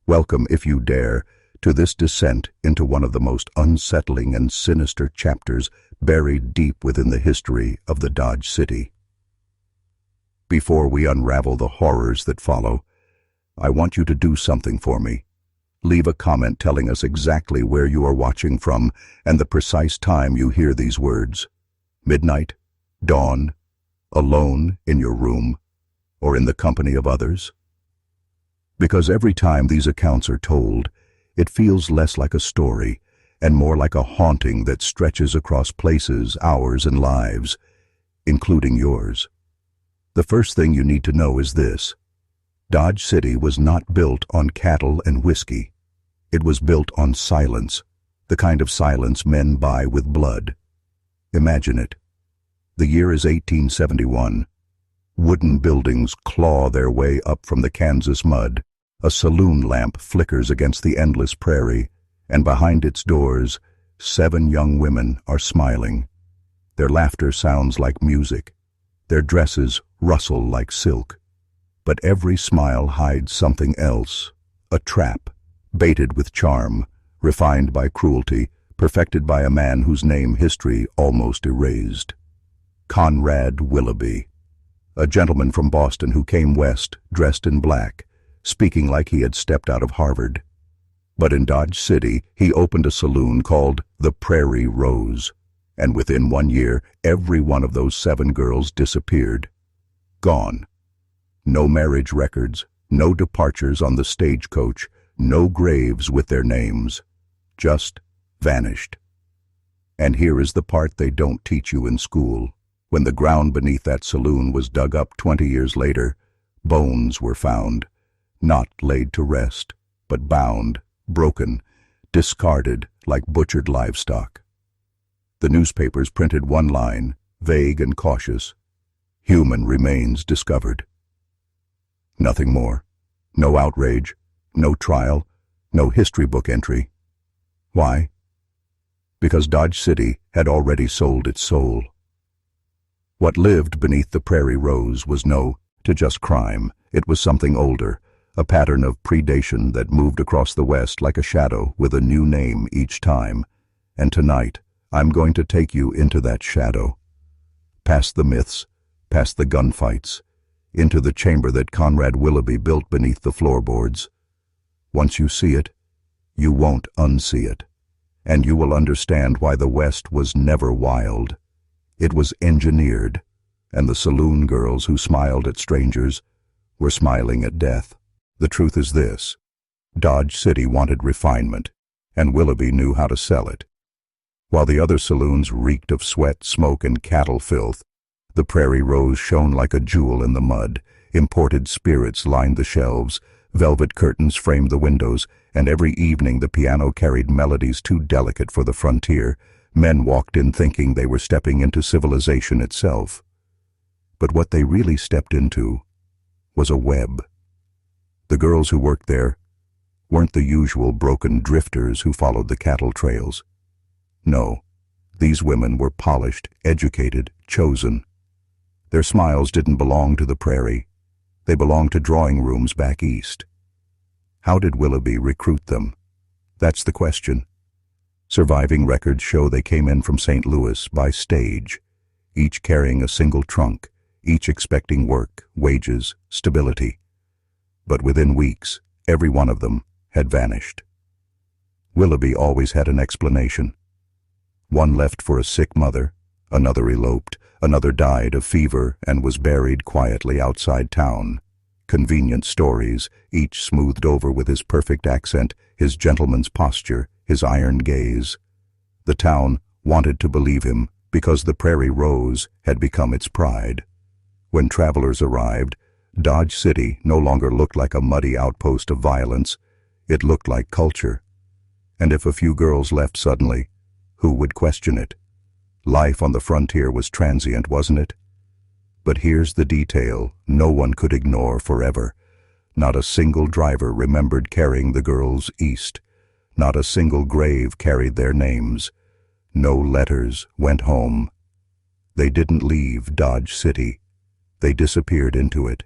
Welcome, if you dare, to this descent into one of the most unsettling and sinister chapters buried deep within the history of the Dodge City. Before we unravel the horrors that follow, I want you to do something for me. Leave a comment telling us exactly where you are watching from and the precise time you hear these words. Midnight, dawn, alone in your room, or in the company of others? Because every time these accounts are told, it feels less like a story and more like a haunting that stretches across places, hours, and lives, including yours. The first thing you need to know is this: Dodge City was not built on cattle and whiskey. It was built on silence, the kind of silence men buy with blood. Imagine it. The year is 1871. Wooden buildings claw their way up from the Kansas mud. A saloon lamp flickers against the endless prairie, and behind its doors, 7 young women are smiling. Their laughter sounds like music. Their dresses rustle like silk. But every smile hides something else, a trap, baited with charm, refined by cruelty, perfected by a man whose name history almost erased. Conrad Willoughby, a gentleman from Boston who came west dressed in black, speaking like he had stepped out of Harvard. But in Dodge City, he opened a saloon called the Prairie Rose, and within 1 year, every one of those 7 girls disappeared. Gone. No marriage records, no departures on the stagecoach, no graves with their names. Just vanished. And here is the part they don't teach you in school. When the ground beneath that saloon was dug up 20 years later, bones were found, not laid to rest, but bound, broken, discarded like butchered livestock. The newspapers printed one line, vague and cautious: human remains discovered. Nothing more. No outrage, no trial, no history book entry. Why? Because Dodge City had already sold its soul. What lived beneath the Prairie Rose was no just crime. It was something older, a pattern of predation that moved across the West like a shadow with a new name each time. And tonight, I'm going to take you into that shadow. Past the myths, past the gunfights, into the chamber that Conrad Willoughby built beneath the floorboards. Once you see it, you won't unsee it, and you will understand why the West was never wild. It was engineered, and the saloon girls who smiled at strangers were smiling at death. The truth is this: Dodge City wanted refinement, and Willoughby knew how to sell it. While the other saloons reeked of sweat, smoke, and cattle filth, the Prairie Rose shone like a jewel in the mud. Imported spirits lined the shelves, velvet curtains framed the windows, and every evening the piano carried melodies too delicate for the frontier. Men walked in thinking they were stepping into civilization itself. But what they really stepped into was a web. The girls who worked there weren't the usual broken drifters who followed the cattle trails. No, these women were polished, educated, chosen. Their smiles didn't belong to the prairie. They belonged to drawing rooms back east. How did Willoughby recruit them? That's the question. Surviving records show they came in from St. Louis by stage, each carrying a single trunk, each expecting work, wages, stability. But within weeks, every one of them had vanished. Willoughby always had an explanation. One left for a sick mother, another eloped, another died of fever and was buried quietly outside town. Convenient stories, each smoothed over with his perfect accent, his gentleman's posture, his iron gaze. The town wanted to believe him because the Prairie Rose had become its pride. When travelers arrived, Dodge City no longer looked like a muddy outpost of violence. It looked like culture. And if a few girls left suddenly, who would question it? Life on the frontier was transient, wasn't it? But here's the detail no one could ignore forever. Not a single driver remembered carrying the girls east. Not a single grave carried their names. No letters went home. They didn't leave Dodge City. They disappeared into it.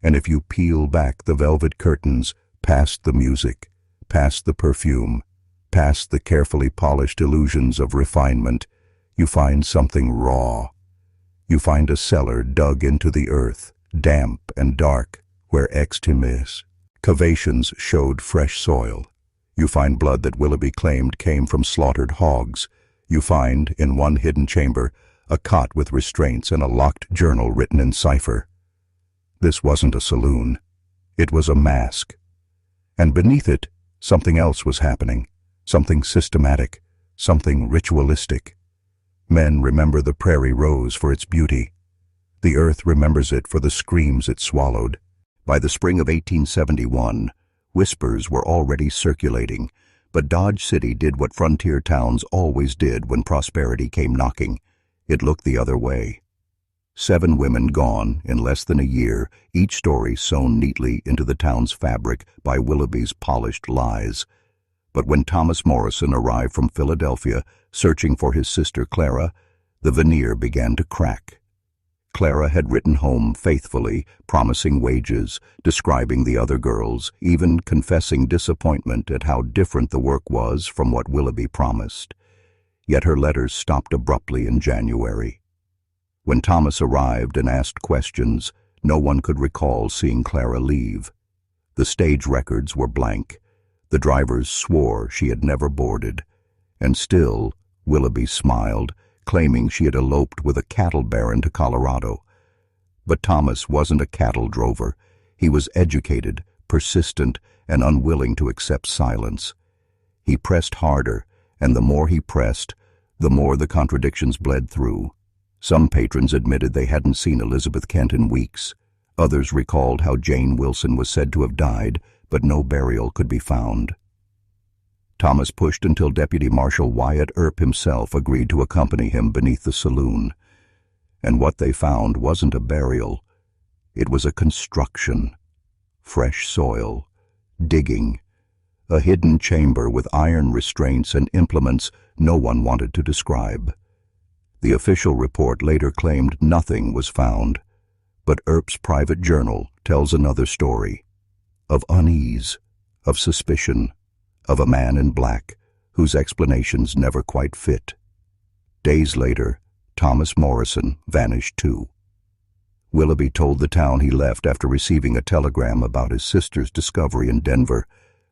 And if you peel back the velvet curtains, Past the music, past the perfume, past the carefully polished illusions of refinement, you find something raw. You find a cellar dug into the earth, damp and dark, where excavations showed fresh soil. You find blood that Willoughby claimed came from slaughtered hogs. You find, in one hidden chamber, a cot with restraints and a locked journal written in cipher. This wasn't a saloon. It was a mask. And beneath it, something else was happening. Something systematic, something ritualistic. Men remember the prairie rose for its beauty. The earth remembers it for the screams it swallowed. By the spring of 1871, whispers were already circulating, but Dodge City did what frontier towns always did when prosperity came knocking. It looked the other way. 7 women gone in less than a year, each story sewn neatly into the town's fabric by Willoughby's polished lies. But when Thomas Morrison arrived from Philadelphia, searching for his sister Clara, the veneer began to crack. Clara had written home faithfully, promising wages, describing the other girls, even confessing disappointment at how different the work was from what Willoughby promised. Yet her letters stopped abruptly in January. When Thomas arrived and asked questions, no one could recall seeing Clara leave. The stage records were blank. The drivers swore she had never boarded. And still, Willoughby smiled, claiming she had eloped with a cattle baron to Colorado. But Thomas wasn't a cattle drover. He was educated, persistent, and unwilling to accept silence. He pressed harder, and the more he pressed, the more the contradictions bled through. Some patrons admitted they hadn't seen Elizabeth Kent in weeks. Others recalled how Jane Wilson was said to have died, but no burial could be found. Thomas pushed until Deputy Marshal Wyatt Earp himself agreed to accompany him beneath the saloon. And what they found wasn't a burial. It was a construction. Fresh soil, digging, a hidden chamber with iron restraints and implements no one wanted to describe. The official report later claimed nothing was found, but Earp's private journal tells another story, of unease, of suspicion, of a man in black whose explanations never quite fit. Days later, Thomas Morrison vanished too. Willoughby told the town he left after receiving a telegram about his sister's discovery in Denver,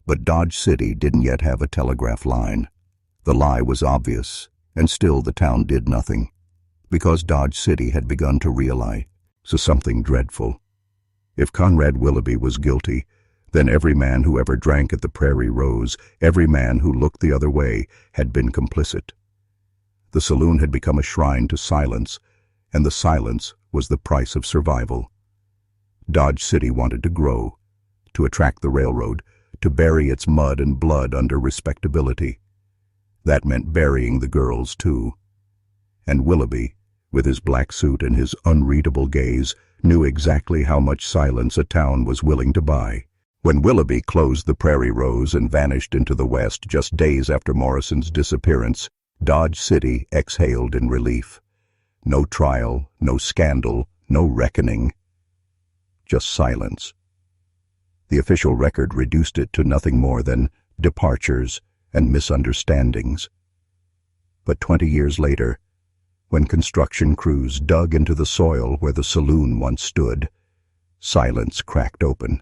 but Dodge City didn't yet have a telegraph line. The lie was obvious, and still the town did nothing, because Dodge City had begun to realize something dreadful. If Conrad Willoughby was guilty, then every man who ever drank at the Prairie Rose, every man who looked the other way, had been complicit. The saloon had become a shrine to silence, and the silence was the price of survival. Dodge City wanted to grow, to attract the railroad, to bury its mud and blood under respectability. That meant burying the girls, too. And Willoughby, with his black suit and his unreadable gaze, knew exactly how much silence a town was willing to buy. When Willoughby closed the Prairie Rose and vanished into the west just days after Morrison's disappearance, Dodge City exhaled in relief. No trial, no scandal, no reckoning. Just silence. The official record reduced it to nothing more than departures and misunderstandings. But 20 years later, when construction crews dug into the soil where the saloon once stood, silence cracked open.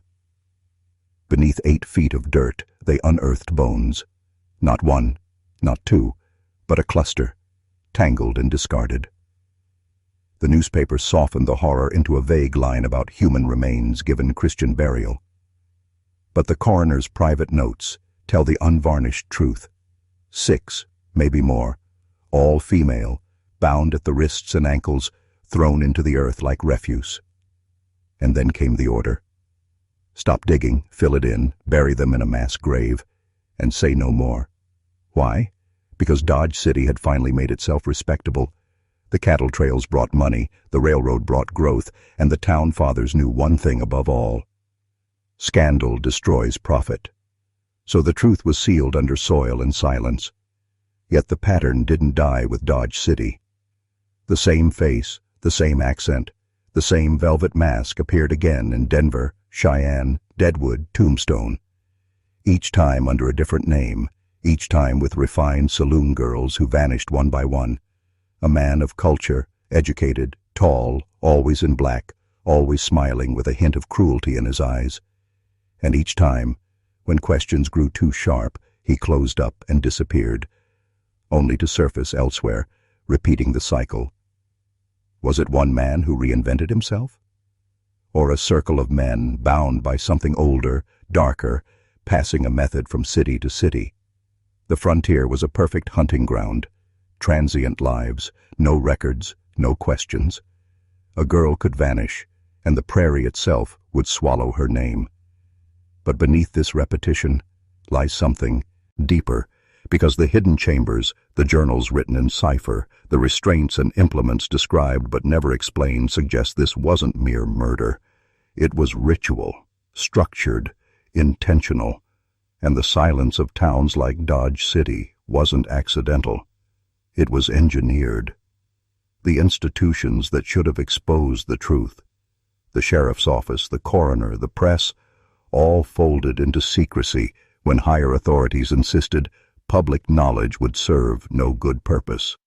Beneath 8 feet of dirt, they unearthed bones. Not one, not two, but a cluster, tangled and discarded. The newspaper softened the horror into a vague line about human remains given Christian burial. But the coroner's private notes tell the unvarnished truth. 6, maybe more, all female, bound at the wrists and ankles, thrown into the earth like refuse. And then came the order. Stop digging, fill it in, bury them in a mass grave, and say no more. Why? Because Dodge City had finally made itself respectable. The cattle trails brought money, the railroad brought growth, and the town fathers knew one thing above all. Scandal destroys profit. So the truth was sealed under soil and silence. Yet the pattern didn't die with Dodge City. The same face, the same accent, the same velvet mask appeared again in Denver, Cheyenne, Deadwood, Tombstone. each time under a different name, each time with refined saloon girls who vanished one by one. A man of culture, educated, tall, always in black, always smiling with a hint of cruelty in his eyes. And each time, when questions grew too sharp, he closed up and disappeared, only to surface elsewhere, repeating the cycle. Was it one man who reinvented himself? Or a circle of men bound by something older, darker, passing a method from city to city? The frontier was a perfect hunting ground. Transient lives, no records, no questions. A girl could vanish, and the prairie itself would swallow her name. But beneath this repetition lies something deeper, because the hidden chambers, the journals written in cipher, the restraints and implements described but never explained suggest this wasn't mere murder. It was ritual, structured, intentional, and the silence of towns like Dodge City wasn't accidental. It was engineered. The institutions that should have exposed the truth, the sheriff's office, the coroner, the press, all folded into secrecy when higher authorities insisted public knowledge would serve no good purpose.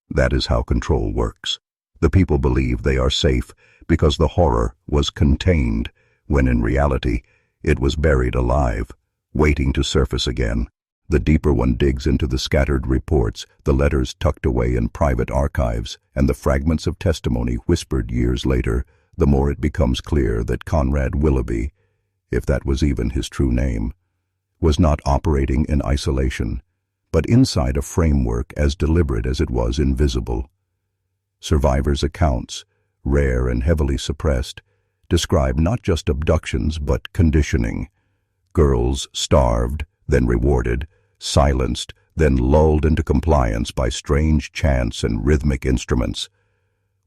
That is how control works. The people believe they are safe because the horror was contained, when in reality it was buried alive, waiting to surface again. The deeper one digs into the scattered reports, the letters tucked away in private archives, and the fragments of testimony whispered years later, the more it becomes clear that Conrad Willoughby, if that was even his true name, was not operating in isolation, but inside a framework as deliberate as it was invisible. Survivors' accounts, rare and heavily suppressed, describe not just abductions but conditioning. Girls starved, then rewarded, silenced, then lulled into compliance by strange chants and rhythmic instruments.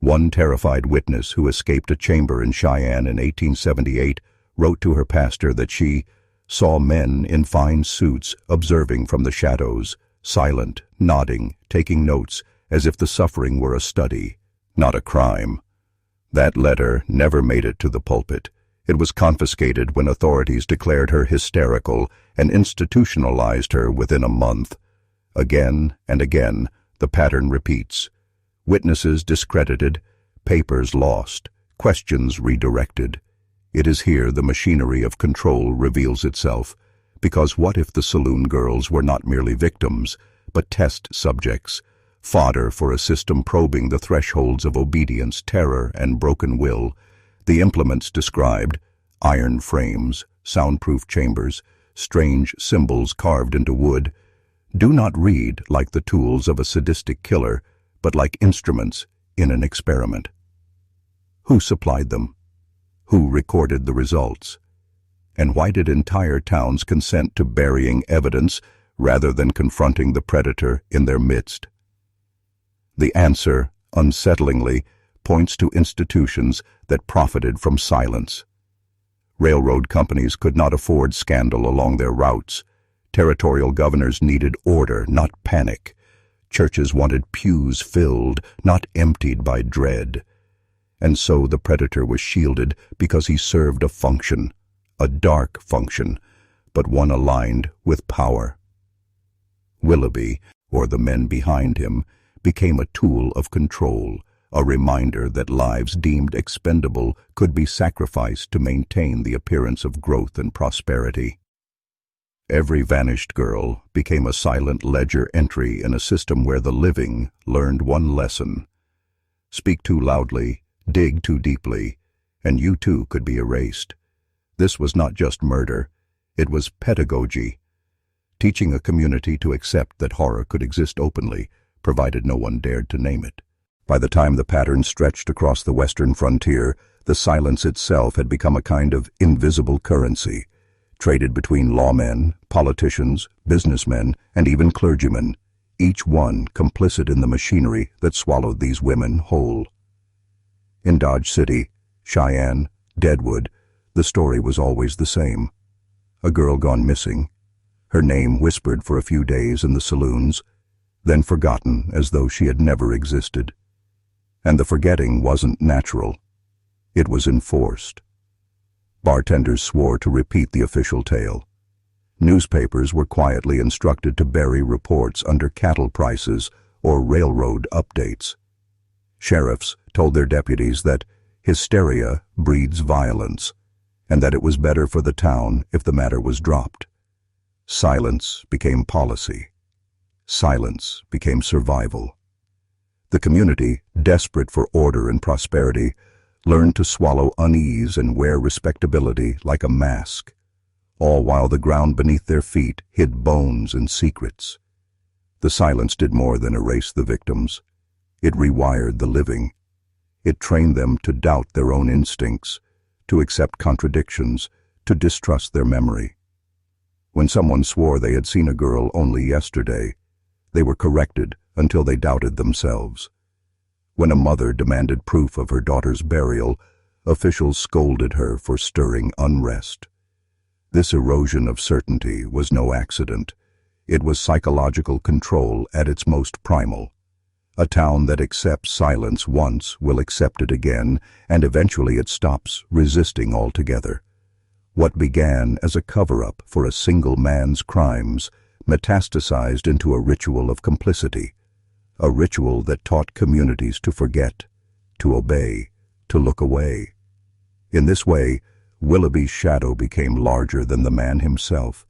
One terrified witness who escaped a chamber in Cheyenne in 1878 wrote to her pastor that she saw men in fine suits observing from the shadows, silent, nodding, taking notes, as if the suffering were a study, not a crime. That letter never made it to the pulpit. It was confiscated when authorities declared her hysterical and institutionalized her within a month. Again and again, the pattern repeats. Witnesses discredited, papers lost, questions redirected. It is here the machinery of control reveals itself, because what if the saloon girls were not merely victims, but test subjects, fodder for a system probing the thresholds of obedience, terror, and broken will? The implements described, iron frames, soundproof chambers, strange symbols carved into wood, do not read like the tools of a sadistic killer, but like instruments in an experiment. Who supplied them? Who recorded the results? And why did entire towns consent to burying evidence rather than confronting the predator in their midst? The answer, unsettlingly, points to institutions that profited from silence. Railroad companies could not afford scandal along their routes. Territorial governors needed order, not panic. Churches wanted pews filled, not emptied by dread. And so the predator was shielded because he served a function, a dark function, but one aligned with power. Willoughby, or the men behind him, became a tool of control, a reminder that lives deemed expendable could be sacrificed to maintain the appearance of growth and prosperity. Every vanished girl became a silent ledger entry in a system where the living learned one lesson. Speak too loudly, dig too deeply, and you too could be erased. This was not just murder, it was pedagogy, teaching a community to accept that horror could exist openly, provided no one dared to name it. By the time the pattern stretched across the western frontier, the silence itself had become a kind of invisible currency, traded between lawmen, politicians, businessmen, and even clergymen, each one complicit in the machinery that swallowed these women whole. In Dodge City, Cheyenne, Deadwood, the story was always the same. A girl gone missing, her name whispered for a few days in the saloons, then forgotten as though she had never existed. And the forgetting wasn't natural. It was enforced. Bartenders swore to repeat the official tale. Newspapers were quietly instructed to bury reports under cattle prices or railroad updates. Sheriffs told their deputies that hysteria breeds violence, and that it was better for the town if the matter was dropped. Silence became policy. Silence became survival. The community, desperate for order and prosperity, learned to swallow unease and wear respectability like a mask, all while the ground beneath their feet hid bones and secrets. The silence did more than erase the victims. It rewired the living. It trained them to doubt their own instincts, to accept contradictions, to distrust their memory. When someone swore they had seen a girl only yesterday, they were corrected until they doubted themselves. When a mother demanded proof of her daughter's burial, officials scolded her for stirring unrest. This erosion of certainty was no accident. It was psychological control at its most primal. A town that accepts silence once will accept it again, and eventually it stops resisting altogether. What began as a cover-up for a single man's crimes metastasized into a ritual of complicity, a ritual that taught communities to forget, to obey, to look away. In this way, Willoughby's shadow became larger than the man himself.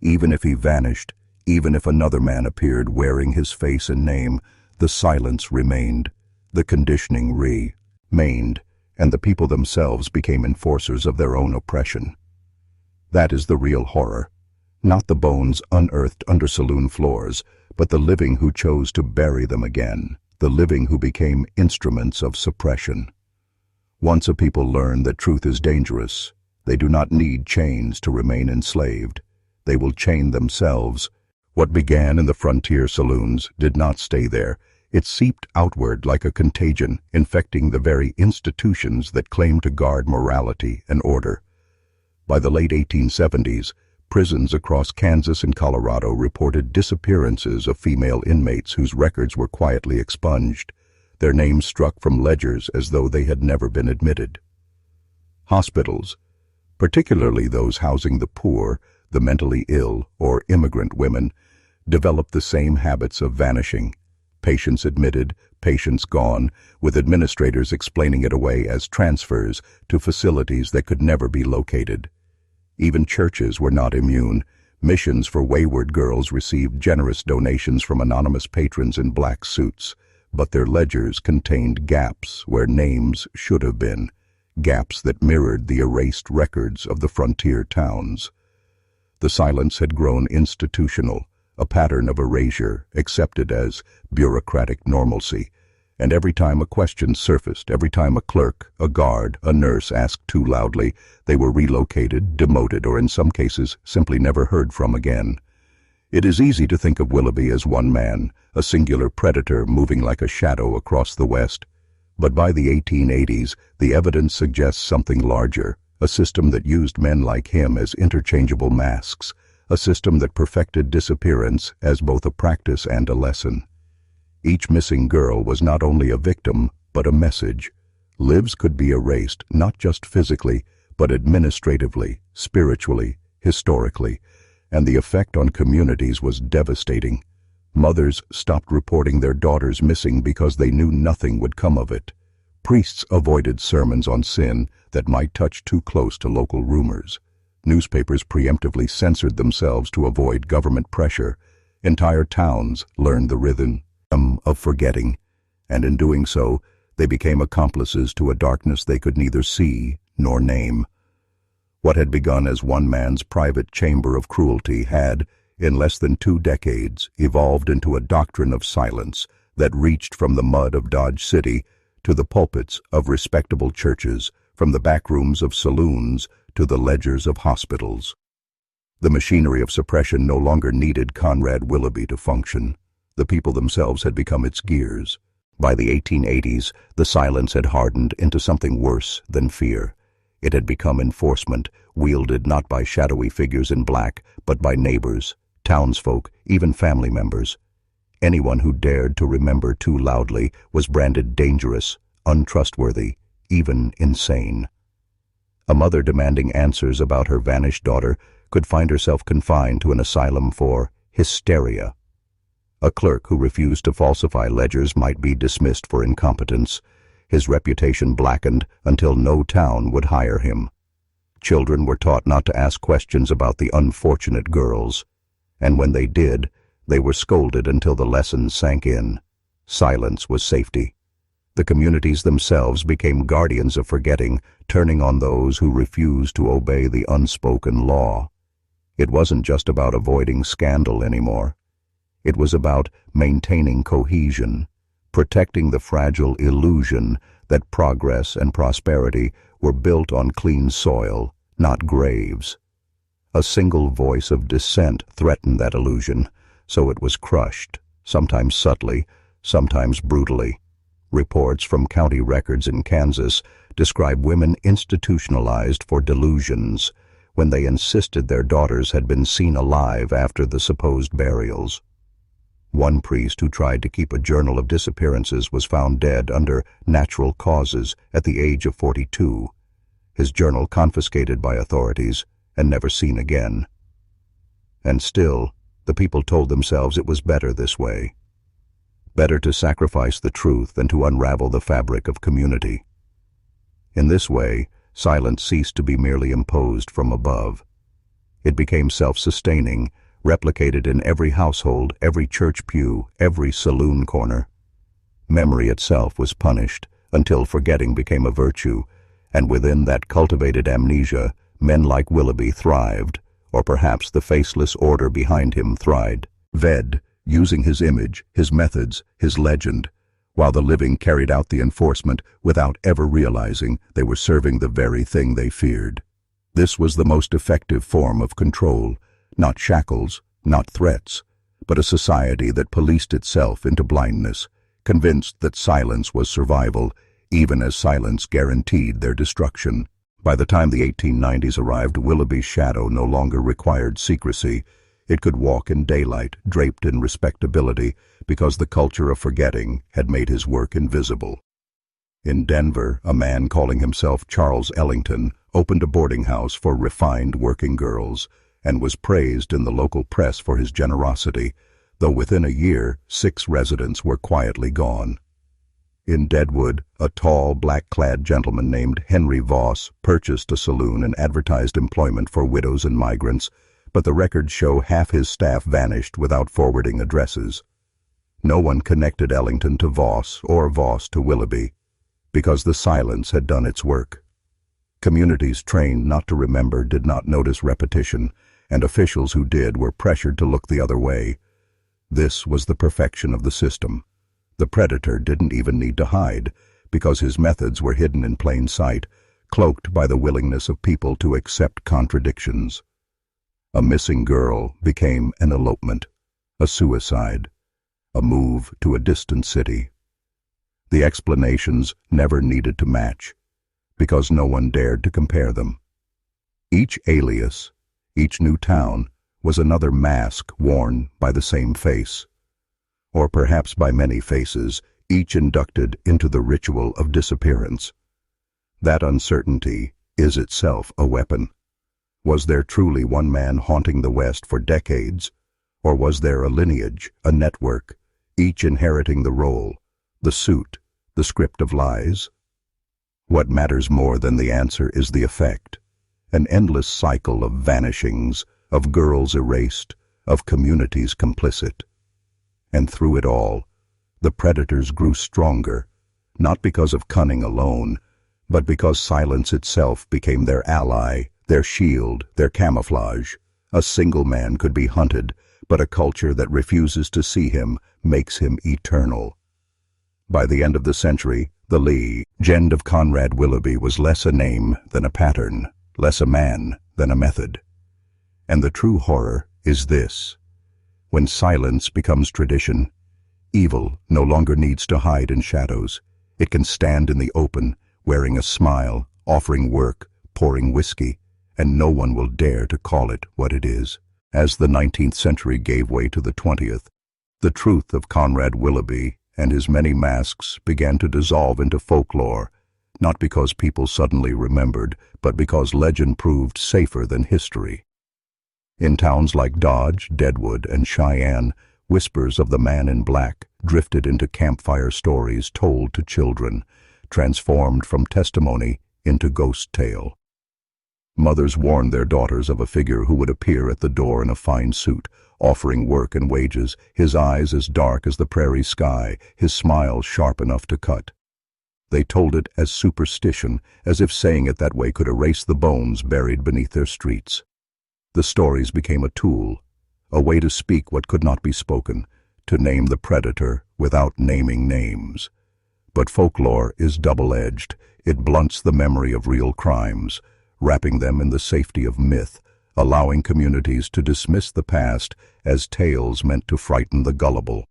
Even if he vanished, even if another man appeared wearing his face and name, the silence remained, the conditioning remained, and the people themselves became enforcers of their own oppression. That is the real horror. Not the bones unearthed under saloon floors, but the living who chose to bury them again, the living who became instruments of suppression. Once a people learn that truth is dangerous, they do not need chains to remain enslaved. They will chain themselves. What began in the frontier saloons did not stay there. It seeped outward like a contagion, infecting the very institutions that claim to guard morality and order. By the late 1870s, prisons across Kansas and Colorado reported disappearances of female inmates whose records were quietly expunged, their names struck from ledgers as though they had never been admitted. Hospitals, particularly those housing the poor, the mentally ill, or immigrant women, developed the same habits of vanishing. Patients admitted, patients gone, with administrators explaining it away as transfers to facilities that could never be located. Even churches were not immune. Missions for wayward girls received generous donations from anonymous patrons in black suits, but their ledgers contained gaps where names should have been, gaps that mirrored the erased records of the frontier towns. The silence had grown institutional, a pattern of erasure accepted as bureaucratic normalcy, and every time a question surfaced, every time a clerk, a guard, a nurse asked too loudly, they were relocated, demoted, or in some cases simply never heard from again. It is easy to think of Willoughby as one man, a singular predator moving like a shadow across the West. But by the 1880s, the evidence suggests something larger, a system that used men like him as interchangeable masks, a system that perfected disappearance as both a practice and a lesson. Each missing girl was not only a victim, but a message. Lives could be erased not just physically, but administratively, spiritually, historically, and the effect on communities was devastating. Mothers stopped reporting their daughters missing because they knew nothing would come of it. Priests avoided sermons on sin that might touch too close to local rumors. Newspapers preemptively censored themselves to avoid government pressure. Entire towns learned the rhythm of forgetting, and in doing so, they became accomplices to a darkness they could neither see nor name. What had begun as one man's private chamber of cruelty had, in less than 2 decades, evolved into a doctrine of silence that reached from the mud of Dodge City to the pulpits of respectable churches, from the back rooms of saloons to the ledgers of hospitals. The machinery of suppression no longer needed Conrad Willoughby to function. The people themselves had become its gears. By the 1880s, the silence had hardened into something worse than fear. It had become enforcement, wielded not by shadowy figures in black, but by neighbors, townsfolk, even family members. Anyone who dared to remember too loudly was branded dangerous, untrustworthy, even insane. A mother demanding answers about her vanished daughter could find herself confined to an asylum for hysteria. A clerk who refused to falsify ledgers might be dismissed for incompetence, his reputation blackened until no town would hire him. Children were taught not to ask questions about the unfortunate girls, and when they did, they were scolded until the lesson sank in. Silence was safety. The communities themselves became guardians of forgetting, turning on those who refused to obey the unspoken law. It wasn't just about avoiding scandal anymore. It was about maintaining cohesion, protecting the fragile illusion that progress and prosperity were built on clean soil, not graves. A single voice of dissent threatened that illusion, so it was crushed, sometimes subtly, sometimes brutally. Reports from county records in Kansas describe women institutionalized for delusions when they insisted their daughters had been seen alive after the supposed burials. One priest who tried to keep a journal of disappearances was found dead under natural causes at the age of 42, his journal confiscated by authorities and never seen again. And still, the people told themselves it was better this way. Better to sacrifice the truth than to unravel the fabric of community. In this way, silence ceased to be merely imposed from above. It became self-sustaining, replicated in every household, every church pew, every saloon corner. Memory itself was punished until forgetting became a virtue, and within that cultivated amnesia, men like Willoughby thrived, or perhaps the faceless order behind him thrived. Ved, using his image, his methods, his legend, while the living carried out the enforcement without ever realizing they were serving the very thing they feared. This was the most effective form of control, not shackles, not threats, but a society that policed itself into blindness, convinced that silence was survival, even as silence guaranteed their destruction. By the time the 1890s arrived, Willoughby's shadow no longer required secrecy. It could walk in daylight, draped in respectability, because the culture of forgetting had made his work invisible. In Denver, a man calling himself Charles Ellington opened a boarding house for refined working girls and was praised in the local press for his generosity, though within a year 6 residents were quietly gone. In Deadwood, a tall, black-clad gentleman named Henry Voss purchased a saloon and advertised employment for widows and migrants, but the records show half his staff vanished without forwarding addresses. No one connected Ellington to Voss or Voss to Willoughby, because the silence had done its work. Communities trained not to remember did not notice repetition, and officials who did were pressured to look the other way. This was the perfection of the system. The predator didn't even need to hide, because his methods were hidden in plain sight, cloaked by the willingness of people to accept contradictions. A missing girl became an elopement, a suicide, a move to a distant city. The explanations never needed to match, because no one dared to compare them. Each alias, each new town, was another mask worn by the same face, or perhaps by many faces, each inducted into the ritual of disappearance. That uncertainty is itself a weapon. Was there truly one man haunting the West for decades, or was there a lineage, a network, each inheriting the role, the suit, the script of lies? What matters more than the answer is the effect, an endless cycle of vanishings, of girls erased, of communities complicit. And through it all, the predators grew stronger, not because of cunning alone, but because silence itself became their ally, their shield, their camouflage. A single man could be hunted, but a culture that refuses to see him makes him eternal. By the end of the century, the legend of Conrad Willoughby was less a name than a pattern, less a man than a method. And the true horror is this: when silence becomes tradition, evil no longer needs to hide in shadows. It can stand in the open, wearing a smile, offering work, pouring whiskey, and no one will dare to call it what it is. As the 19th century gave way to the 20th, the truth of Conrad Willoughby and his many masks began to dissolve into folklore, not because people suddenly remembered, but because legend proved safer than history. In towns like Dodge, Deadwood, and Cheyenne, whispers of the man in black drifted into campfire stories told to children, transformed from testimony into ghost tale. Mothers warned their daughters of a figure who would appear at the door in a fine suit, offering work and wages, his eyes as dark as the prairie sky, his smile sharp enough to cut. They told it as superstition, as if saying it that way could erase the bones buried beneath their streets. The stories became a tool, a way to speak what could not be spoken, to name the predator without naming names. But folklore is double-edged. It blunts the memory of real crimes, wrapping them in the safety of myth, allowing communities to dismiss the past as tales meant to frighten the gullible.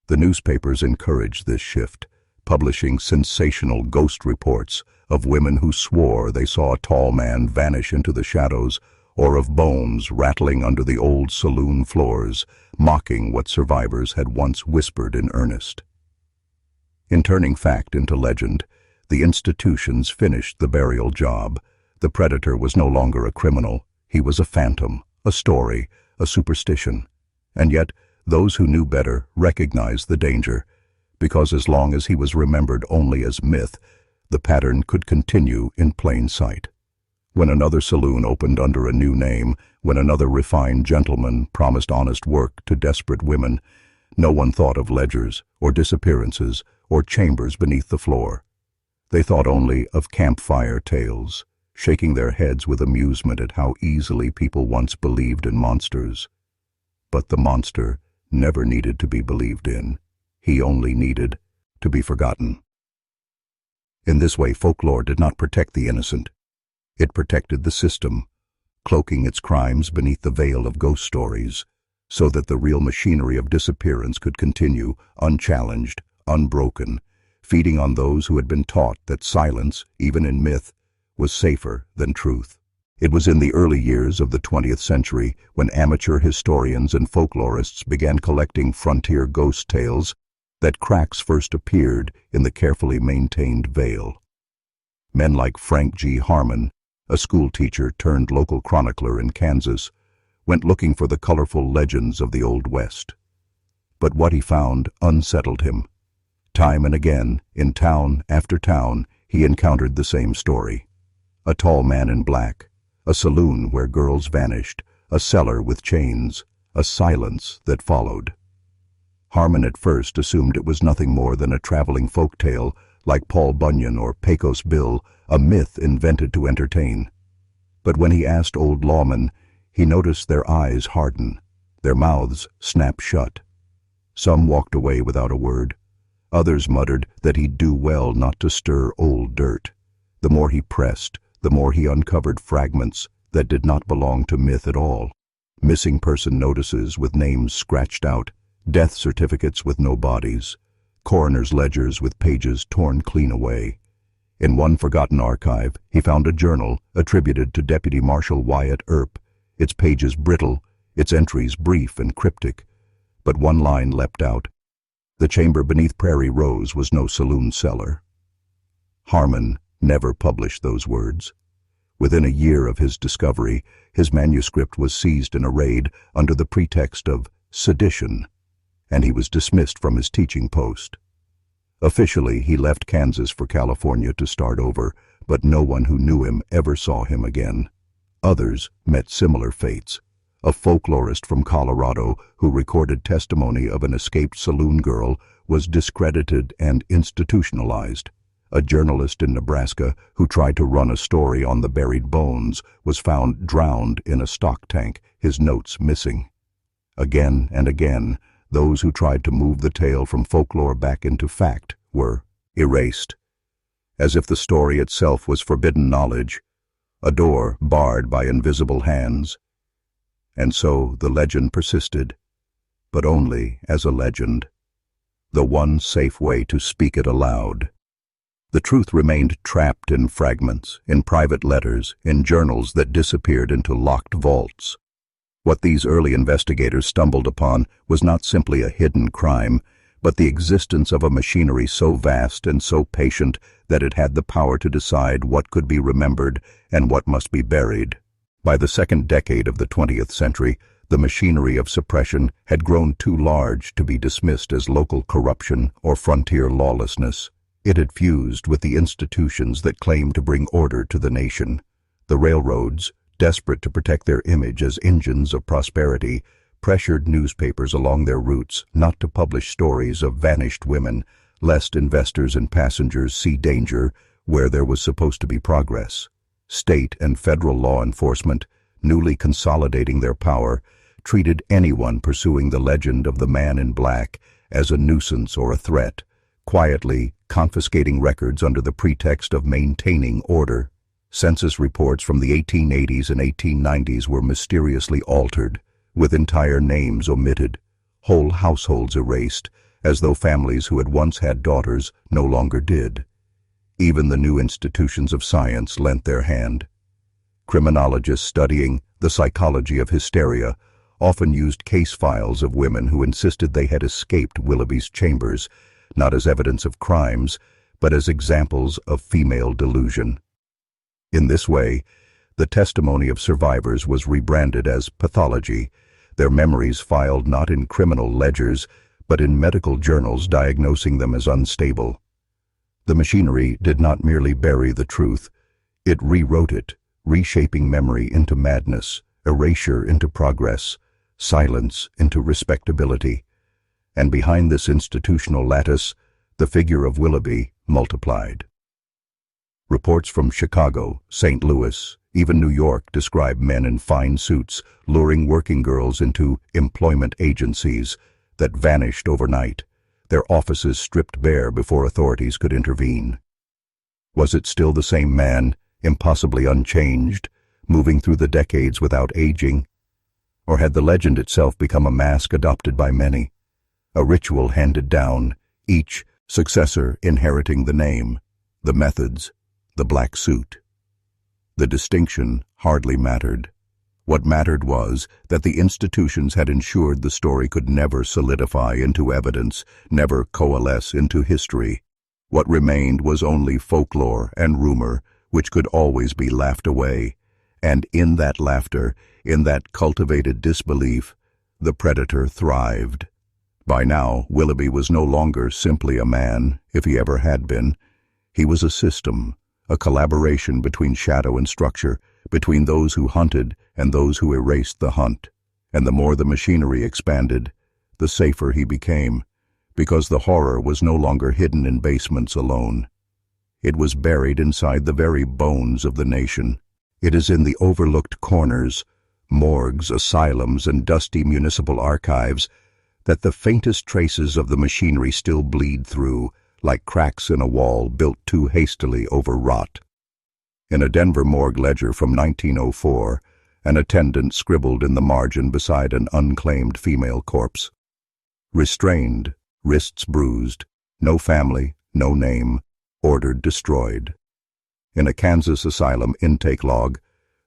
The newspapers encouraged this shift, publishing sensational ghost reports of women who swore they saw a tall man vanish into the shadows, or of bones rattling under the old saloon floors, mocking what survivors had once whispered in earnest. In turning fact into legend, the institutions finished the burial job. The predator was no longer a criminal. He was a phantom, a story, a superstition. And yet, those who knew better recognized the danger, because as long as he was remembered only as myth, the pattern could continue in plain sight. When another saloon opened under a new name, when another refined gentleman promised honest work to desperate women, no one thought of ledgers or disappearances or chambers beneath the floor. They thought only of campfire tales, shaking their heads with amusement at how easily people once believed in monsters. But the monster never needed to be believed in. He only needed to be forgotten. In this way, folklore did not protect the innocent. It protected the system, cloaking its crimes beneath the veil of ghost stories, so that the real machinery of disappearance could continue, unchallenged, unbroken, feeding on those who had been taught that silence, even in myth, was safer than truth. It was in the early years of the 20th century when amateur historians and folklorists began collecting frontier ghost tales that cracks first appeared in the carefully maintained veil. Men like Frank G. Harmon, a schoolteacher turned local chronicler in Kansas, went looking for the colorful legends of the Old West. But what he found unsettled him. Time and again, in town after town, he encountered the same story. A tall man in black, a saloon where girls vanished, a cellar with chains, a silence that followed. Harmon at first assumed it was nothing more than a traveling folk tale like Paul Bunyan or Pecos Bill, a myth invented to entertain. But when he asked old lawmen, he noticed their eyes harden, their mouths snap shut. Some walked away without a word. Others muttered that he'd do well not to stir old dirt. The more he pressed, the more he uncovered fragments that did not belong to myth at all. Missing person notices with names scratched out, death certificates with no bodies, coroner's ledgers with pages torn clean away. In one forgotten archive, he found a journal attributed to Deputy Marshal Wyatt Earp, its pages brittle, its entries brief and cryptic. But one line leapt out. The chamber beneath Prairie Rose was no saloon cellar. Harmon never published those words. Within a year of his discovery, his manuscript was seized in a raid under the pretext of sedition, and he was dismissed from his teaching post. Officially, he left Kansas for California to start over, but no one who knew him ever saw him again. Others met similar fates. A folklorist from Colorado who recorded testimony of an escaped saloon girl was discredited and institutionalized. A journalist in Nebraska who tried to run a story on the buried bones was found drowned in a stock tank, his notes missing. Again and again, those who tried to move the tale from folklore back into fact were erased, as if the story itself was forbidden knowledge, a door barred by invisible hands. And so the legend persisted, but only as a legend, the one safe way to speak it aloud. The truth remained trapped in fragments, in private letters, in journals that disappeared into locked vaults. What these early investigators stumbled upon was not simply a hidden crime, but the existence of a machinery so vast and so patient that it had the power to decide what could be remembered and what must be buried. By the second decade of the 20th century, the machinery of suppression had grown too large to be dismissed as local corruption or frontier lawlessness. It had fused with the institutions that claimed to bring order to the nation. The railroads, desperate to protect their image as engines of prosperity, pressured newspapers along their routes not to publish stories of vanished women, lest investors and passengers see danger where there was supposed to be progress. State and federal law enforcement, newly consolidating their power, treated anyone pursuing the legend of the man in black as a nuisance or a threat, quietly confiscating records under the pretext of maintaining order. Census reports from the 1880s and 1890s were mysteriously altered, with entire names omitted, whole households erased, as though families who had once had daughters no longer did. Even the new institutions of science lent their hand. Criminologists studying the psychology of hysteria often used case files of women who insisted they had escaped Willoughby's chambers, not as evidence of crimes, but as examples of female delusion. In this way, the testimony of survivors was rebranded as pathology, their memories filed not in criminal ledgers, but in medical journals diagnosing them as unstable. The machinery did not merely bury the truth, it rewrote it, reshaping memory into madness, erasure into progress, silence into respectability. And behind this institutional lattice, the figure of Willoughby multiplied. Reports from Chicago, St. Louis, even New York describe men in fine suits luring working girls into employment agencies that vanished overnight, their offices stripped bare before authorities could intervene. Was it still the same man, impossibly unchanged, moving through the decades without aging? Or had the legend itself become a mask adopted by many, a ritual handed down, each successor inheriting the name, the methods, the black suit? The distinction hardly mattered. What mattered was that the institutions had ensured the story could never solidify into evidence, never coalesce into history. What remained was only folklore and rumor, which could always be laughed away. And in that laughter, in that cultivated disbelief, the predator thrived. By now, Willoughby was no longer simply a man, if he ever had been. He was a system, a collaboration between shadow and structure, between those who hunted and those who erased the hunt. And the more the machinery expanded, the safer he became, because the horror was no longer hidden in basements alone. It was buried inside the very bones of the nation. It is in the overlooked corners, morgues, asylums, and dusty municipal archives that the faintest traces of the machinery still bleed through, like cracks in a wall built too hastily over rot. In a Denver morgue ledger from 1904, an attendant scribbled in the margin beside an unclaimed female corpse, "Restrained, wrists bruised, no family, no name, ordered destroyed." In a Kansas asylum intake log,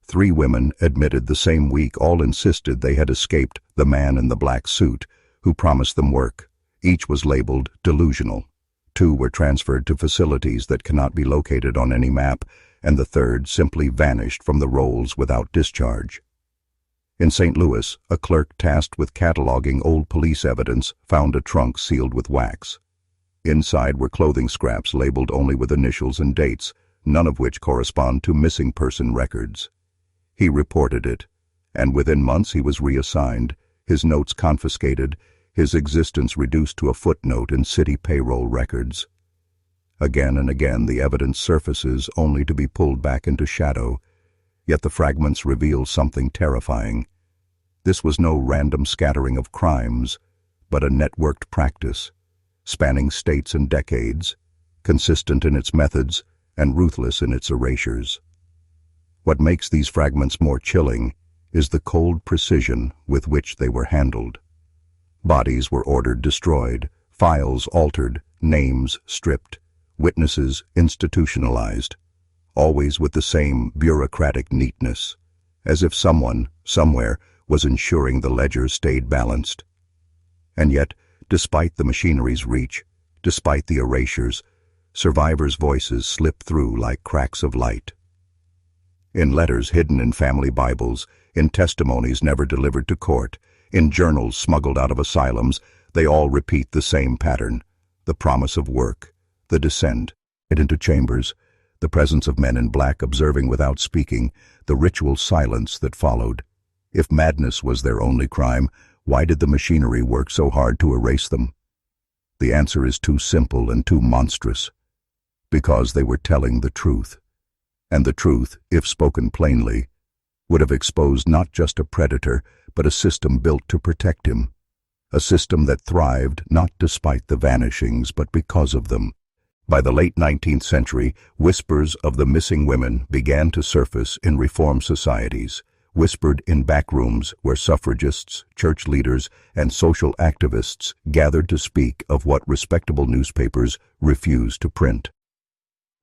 3 women admitted the same week all insisted they had escaped the man in the black suit who promised them work. Each was labeled delusional. 2 were transferred to facilities that cannot be located on any map, and the 3rd simply vanished from the rolls without discharge. In St. Louis, a clerk tasked with cataloging old police evidence found a trunk sealed with wax. Inside were clothing scraps labeled only with initials and dates, none of which correspond to missing person records. He reported it, and within months he was reassigned, his notes confiscated, his existence reduced to a footnote in city payroll records. Again and again the evidence surfaces only to be pulled back into shadow, yet the fragments reveal something terrifying. This was no random scattering of crimes, but a networked practice, spanning states and decades, consistent in its methods and ruthless in its erasures. What makes these fragments more chilling is the cold precision with which they were handled. Bodies were ordered destroyed, files altered, names stripped, witnesses institutionalized, always with the same bureaucratic neatness, as if someone, somewhere, was ensuring the ledger stayed balanced. And yet, despite the machinery's reach, despite the erasures, survivors' voices slip through like cracks of light. In letters hidden in family Bibles, in testimonies never delivered to court, in journals smuggled out of asylums, they all repeat the same pattern: the promise of work, the descent into chambers, the presence of men in black observing without speaking, the ritual silence that followed. If madness was their only crime, why did the machinery work so hard to erase them? The answer is too simple and too monstrous. Because they were telling the truth. And the truth, if spoken plainly, would have exposed not just a predator, but a system built to protect him. A system that thrived not despite the vanishings, but because of them. By the late 19th century, whispers of the missing women began to surface in reform societies, whispered in backrooms where suffragists, church leaders, and social activists gathered to speak of what respectable newspapers refused to print.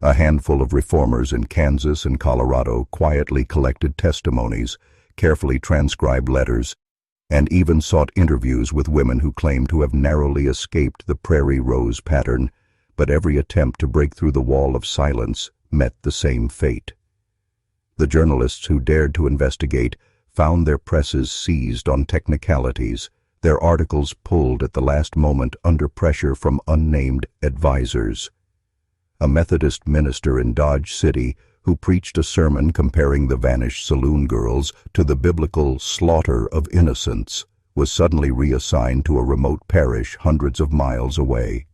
A handful of reformers in Kansas and Colorado quietly collected testimonies, carefully transcribed letters, and even sought interviews with women who claimed to have narrowly escaped the prairie rose pattern, but every attempt to break through the wall of silence met the same fate. The journalists who dared to investigate found their presses seized on technicalities, their articles pulled at the last moment under pressure from unnamed advisors. A Methodist minister in Dodge City who preached a sermon comparing the vanished Saloon girls to the biblical slaughter of innocents was suddenly reassigned to a remote parish hundreds of miles away.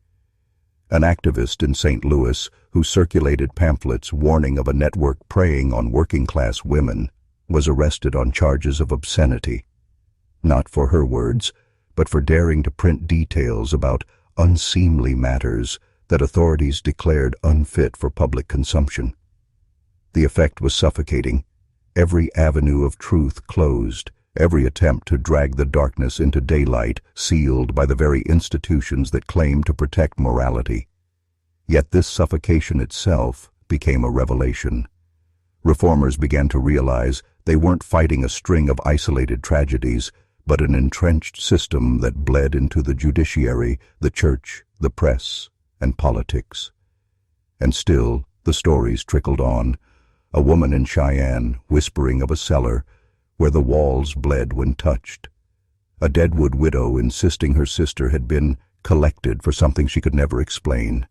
An activist in St. Louis who circulated pamphlets warning of a network preying on working-class women was arrested on charges of obscenity, not for her words, but for daring to print details about unseemly matters that authorities declared unfit for public consumption. The effect was suffocating. Every avenue of truth closed, every attempt to drag the darkness into daylight sealed by the very institutions that claim to protect morality. Yet this suffocation itself became a revelation. Reformers began to realize they weren't fighting a string of isolated tragedies, but an entrenched system that bled into the judiciary, the church, the press, and politics. And still, the stories trickled on. A woman in Cheyenne whispering of a cellar where the walls bled when touched. A Deadwood widow insisting her sister had been collected for something she could never explain.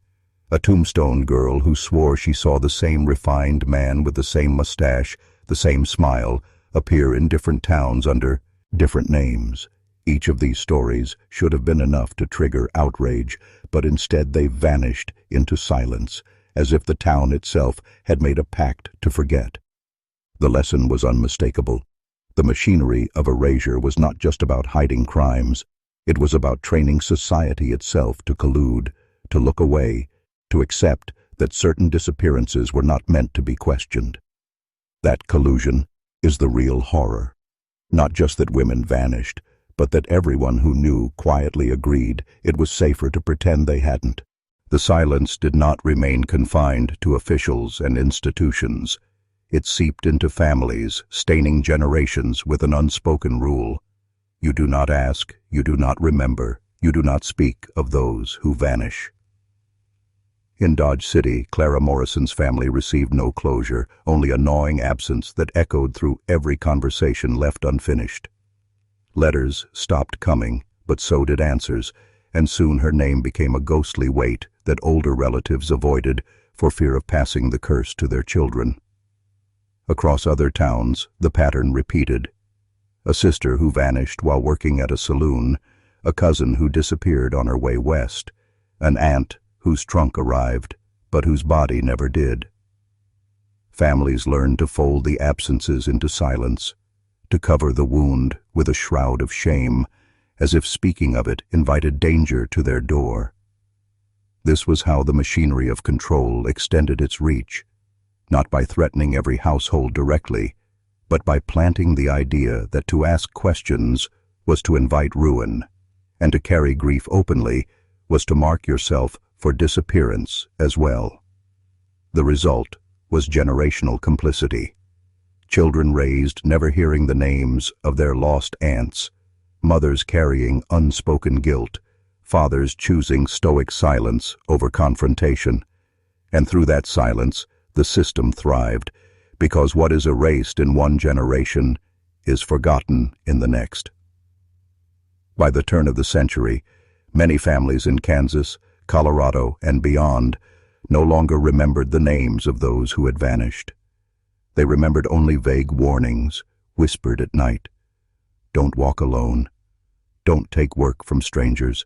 A Tombstone girl who swore she saw the same refined man with the same mustache, the same smile, appear in different towns under different names. Each of these stories should have been enough to trigger outrage, but instead they vanished into silence, as if the town itself had made a pact to forget. The lesson was unmistakable. The machinery of erasure was not just about hiding crimes. It was about training society itself to collude, to look away, to accept that certain disappearances were not meant to be questioned. That collusion is the real horror. Not just that women vanished, but that everyone who knew quietly agreed it was safer to pretend they hadn't. The silence did not remain confined to officials and institutions. It seeped into families, staining generations with an unspoken rule. You do not ask, you do not remember, you do not speak of those who vanish. In Dodge City, Clara Morrison's family received no closure, only a gnawing absence that echoed through every conversation left unfinished. Letters stopped coming, but so did answers, and soon her name became a ghostly weight that older relatives avoided for fear of passing the curse to their children. Across other towns, the pattern repeated. A sister who vanished while working at a saloon, a cousin who disappeared on her way west, an aunt whose trunk arrived, but whose body never did. Families learned to fold the absences into silence, to cover the wound with a shroud of shame, as if speaking of it invited danger to their door. This was how the machinery of control extended its reach, not by threatening every household directly, but by planting the idea that to ask questions was to invite ruin, and to carry grief openly was to mark yourself for disappearance as well. The result was generational complicity. Children raised never hearing the names of their lost aunts, mothers carrying unspoken guilt, fathers choosing stoic silence over confrontation. And through that silence, the system thrived, because what is erased in one generation is forgotten in the next. By the turn of the century, many families in Kansas, Colorado, and beyond no longer remembered the names of those who had vanished. They remembered only vague warnings, whispered at night. Don't walk alone. Don't take work from strangers.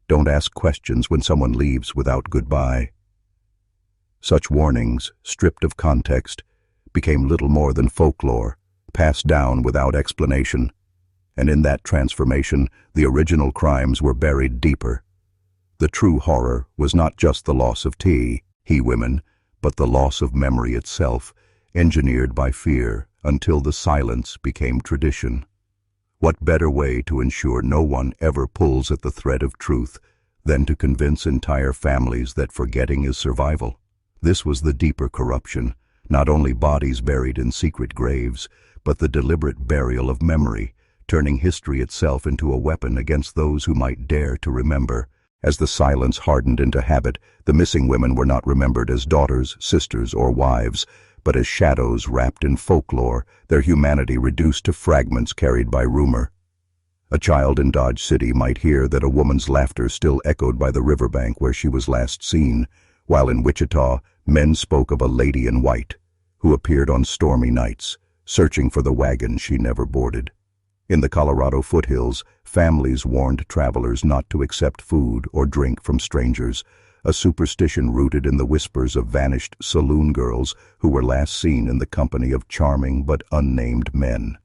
Don't ask questions when someone leaves without goodbye. Such warnings, stripped of context, became little more than folklore, passed down without explanation. And in that transformation, the original crimes were buried deeper. The true horror was not just the loss of he-women, but the loss of memory itself, engineered by fear until the silence became tradition. What better way to ensure no one ever pulls at the thread of truth than to convince entire families that forgetting is survival? This was the deeper corruption, not only bodies buried in secret graves, but the deliberate burial of memory, turning history itself into a weapon against those who might dare to remember. As the silence hardened into habit, the missing women were not remembered as daughters, sisters, or wives, but as shadows wrapped in folklore, their humanity reduced to fragments carried by rumor. A child in Dodge City might hear that a woman's laughter still echoed by the riverbank where she was last seen, while in Wichita, men spoke of a lady in white, who appeared on stormy nights, searching for the wagon she never boarded. In the Colorado foothills, families warned travelers not to accept food or drink from strangers, a superstition rooted in the whispers of vanished saloon girls who were last seen in the company of charming but unnamed men.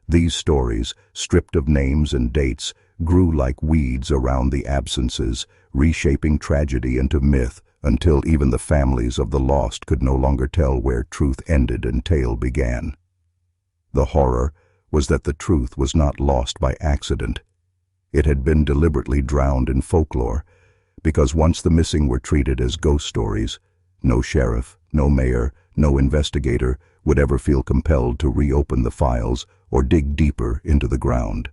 These stories, stripped of names and dates, grew like weeds around the absences, reshaping tragedy into myth until even the families of the lost could no longer tell where truth ended and tale began. The horror was that the truth was not lost by accident. It had been deliberately drowned in folklore, because once the missing were treated as ghost stories, no sheriff, no mayor, no investigator would ever feel compelled to reopen the files or dig deeper into the ground.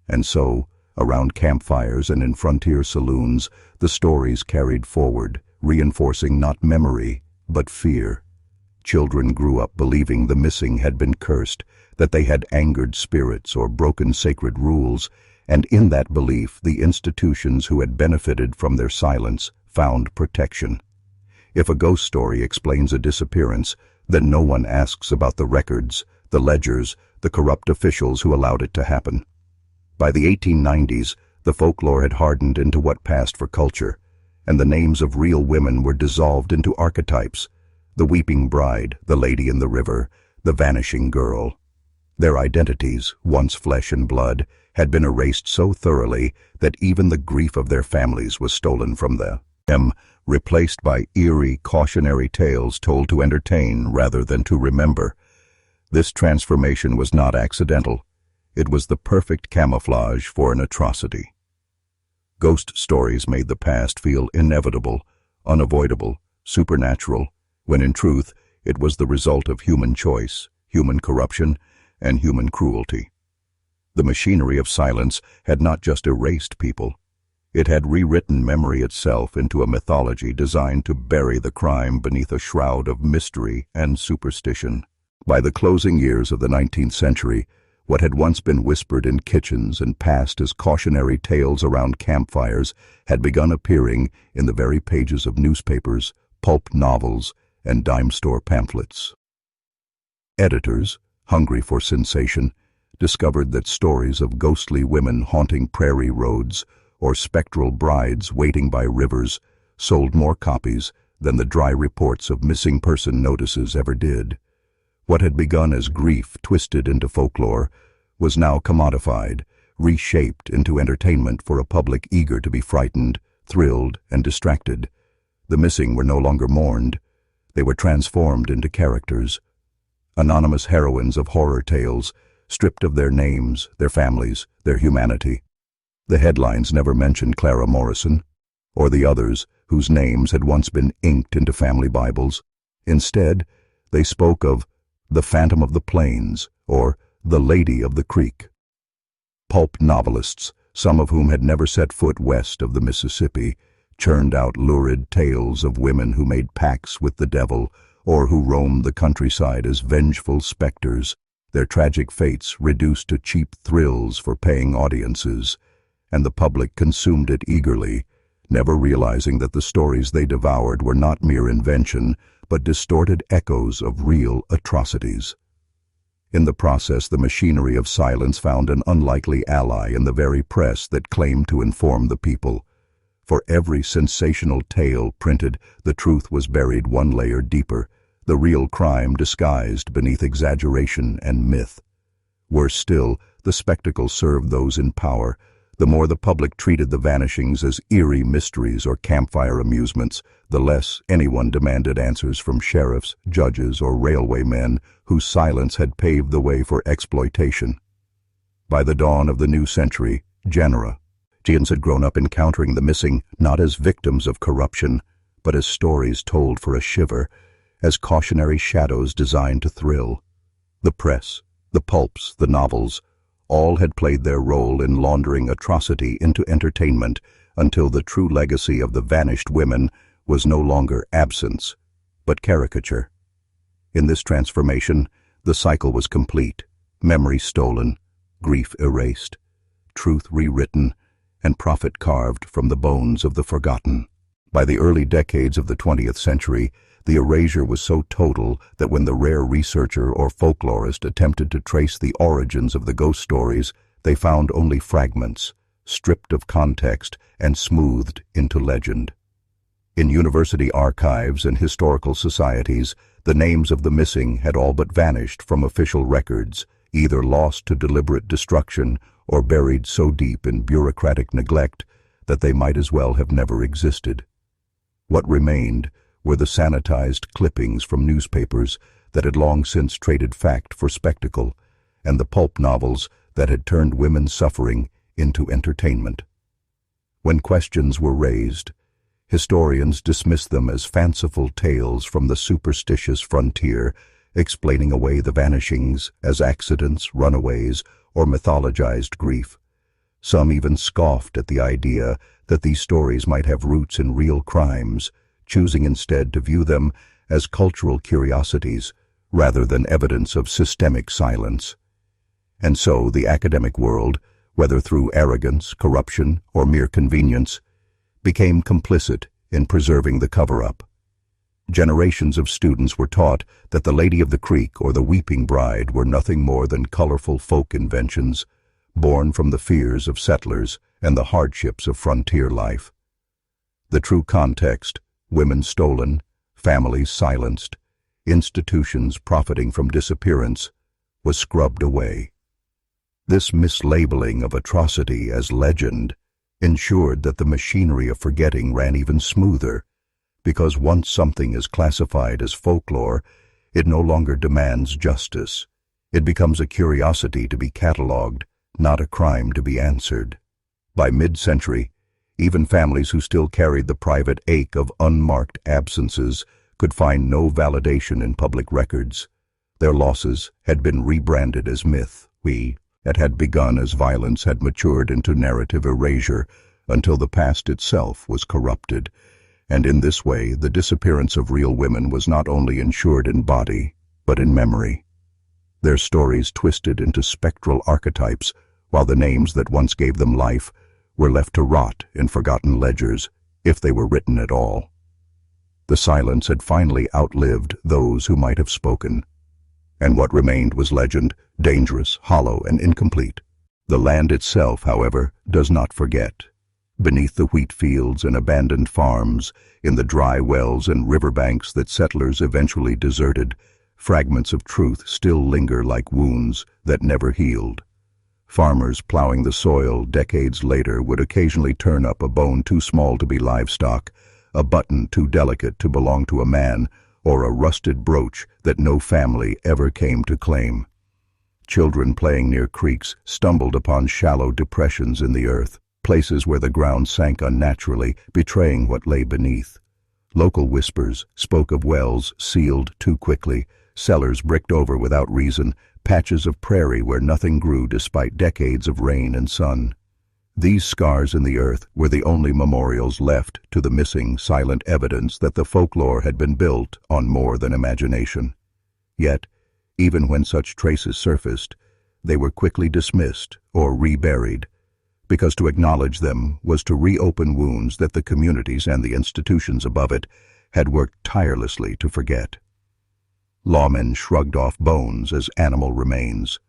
And so, around campfires and in frontier saloons, the stories carried forward, reinforcing not memory, but fear. Children grew up believing the missing had been cursed, that they had angered spirits or broken sacred rules, and in that belief the institutions who had benefited from their silence found protection. If a ghost story explains a disappearance, then no one asks about the records, the ledgers, the corrupt officials who allowed it to happen. By the 1890s, the folklore had hardened into what passed for culture, and the names of real women were dissolved into archetypes: the weeping bride, the lady in the river, the vanishing girl. Their identities, once flesh and blood, had been erased so thoroughly that even the grief of their families was stolen from them, replaced by eerie, cautionary tales told to entertain rather than to remember. This transformation was not accidental. It was the perfect camouflage for an atrocity. Ghost stories made the past feel inevitable, unavoidable, supernatural, when in truth it was the result of human choice, human corruption, and human cruelty. The machinery of silence had not just erased people. It had rewritten memory itself into a mythology designed to bury the crime beneath a shroud of mystery and superstition. By the closing years of the 19th century, what had once been whispered in kitchens and passed as cautionary tales around campfires had begun appearing in the very pages of newspapers, pulp novels, and dime store pamphlets. Editors, hungry for sensation, discovered that stories of ghostly women haunting prairie roads or spectral brides waiting by rivers sold more copies than the dry reports of missing person notices ever did. What had begun as grief twisted into folklore was now commodified, reshaped into entertainment for a public eager to be frightened, thrilled, and distracted. The missing were no longer mourned. They were transformed into characters, anonymous heroines of horror tales, stripped of their names, their families, their humanity. The headlines never mentioned Clara Morrison, or the others whose names had once been inked into family Bibles. Instead, they spoke of the Phantom of the Plains, or the Lady of the Creek. Pulp novelists, some of whom had never set foot west of the Mississippi, churned out lurid tales of women who made pacts with the devil or who roamed the countryside as vengeful specters, their tragic fates reduced to cheap thrills for paying audiences, and the public consumed it eagerly, never realizing that the stories they devoured were not mere invention, but distorted echoes of real atrocities. In the process, the machinery of silence found an unlikely ally in the very press that claimed to inform the people. For every sensational tale printed, the truth was buried one layer deeper, the real crime disguised beneath exaggeration and myth. Worse still, the spectacle served those in power. The more the public treated the vanishings as eerie mysteries or campfire amusements, the less anyone demanded answers from sheriffs, judges, or railway men whose silence had paved the way for exploitation. By the dawn of the new century, Generations had grown up encountering the missing not as victims of corruption, but as stories told for a shiver, as cautionary shadows designed to thrill. The press, the pulps, the novels, all had played their role in laundering atrocity into entertainment until the true legacy of the vanished women was no longer absence, but caricature. In this transformation, the cycle was complete, memory stolen, grief erased, truth rewritten, and profit carved from the bones of the forgotten. By the early decades of the 20th century, the erasure was so total that when the rare researcher or folklorist attempted to trace the origins of the ghost stories, they found only fragments, stripped of context and smoothed into legend. In university archives and historical societies, the names of the missing had all but vanished from official records, either lost to deliberate destruction or buried so deep in bureaucratic neglect that they might as well have never existed. What remained were the sanitized clippings from newspapers that had long since traded fact for spectacle, and the pulp novels that had turned women's suffering into entertainment. When questions were raised, historians dismissed them as fanciful tales from the superstitious frontier, explaining away the vanishings as accidents, runaways, or mythologized grief. Some even scoffed at the idea that these stories might have roots in real crimes, choosing instead to view them as cultural curiosities rather than evidence of systemic silence. And so the academic world, whether through arrogance, corruption, or mere convenience, became complicit in preserving the cover-up. Generations of students were taught that the Lady of the Creek or the Weeping Bride were nothing more than colorful folk inventions, born from the fears of settlers and the hardships of frontier life. The true context, women stolen, families silenced, institutions profiting from disappearance, was scrubbed away. This mislabeling of atrocity as legend ensured that the machinery of forgetting ran even smoother, because once something is classified as folklore, it no longer demands justice. It becomes a curiosity to be catalogued, not a crime to be answered. By mid-century, even families who still carried the private ache of unmarked absences could find no validation in public records. Their losses had been rebranded as myth. It had begun as violence had matured into narrative erasure until the past itself was corrupted, and in this way the disappearance of real women was not only ensured in body, but in memory. Their stories twisted into spectral archetypes, while the names that once gave them life were left to rot in forgotten ledgers, if they were written at all. The silence had finally outlived those who might have spoken, and what remained was legend, dangerous, hollow, and incomplete. The land itself, however, does not forget. Beneath the wheat fields and abandoned farms, in the dry wells and riverbanks that settlers eventually deserted, fragments of truth still linger like wounds that never healed. Farmers plowing the soil decades later would occasionally turn up a bone too small to be livestock, a button too delicate to belong to a man, or a rusted brooch that no family ever came to claim. Children playing near creeks stumbled upon shallow depressions in the earth, places where the ground sank unnaturally, betraying what lay beneath. Local whispers spoke of wells sealed too quickly, cellars bricked over without reason, patches of prairie where nothing grew despite decades of rain and sun. These scars in the earth were the only memorials left to the missing, silent evidence that the folklore had been built on more than imagination. Yet, even when such traces surfaced, they were quickly dismissed or reburied, because to acknowledge them was to reopen wounds that the communities and the institutions above it had worked tirelessly to forget. Lawmen shrugged off bones as animal remains.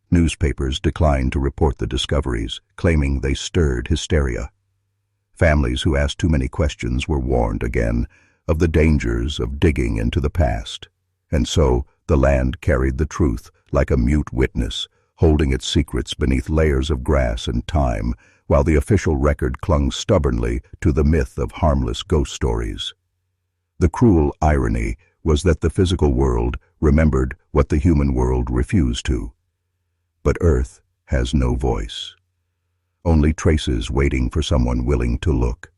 Newspapers declined to report the discoveries, claiming they stirred hysteria. Families who asked too many questions were warned again of the dangers of digging into the past. And so the land carried the truth like a mute witness, holding its secrets beneath layers of grass and time, while the official record clung stubbornly to the myth of harmless ghost stories. The cruel irony was that the physical world remembered what the human world refused to. But Earth has no voice, only traces waiting for someone willing to look.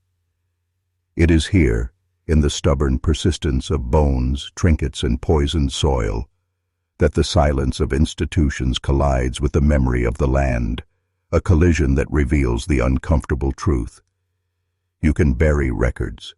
It is here, in the stubborn persistence of bones, trinkets, and poisoned soil, that the silence of institutions collides with the memory of the land, a collision that reveals the uncomfortable truth. You can bury records.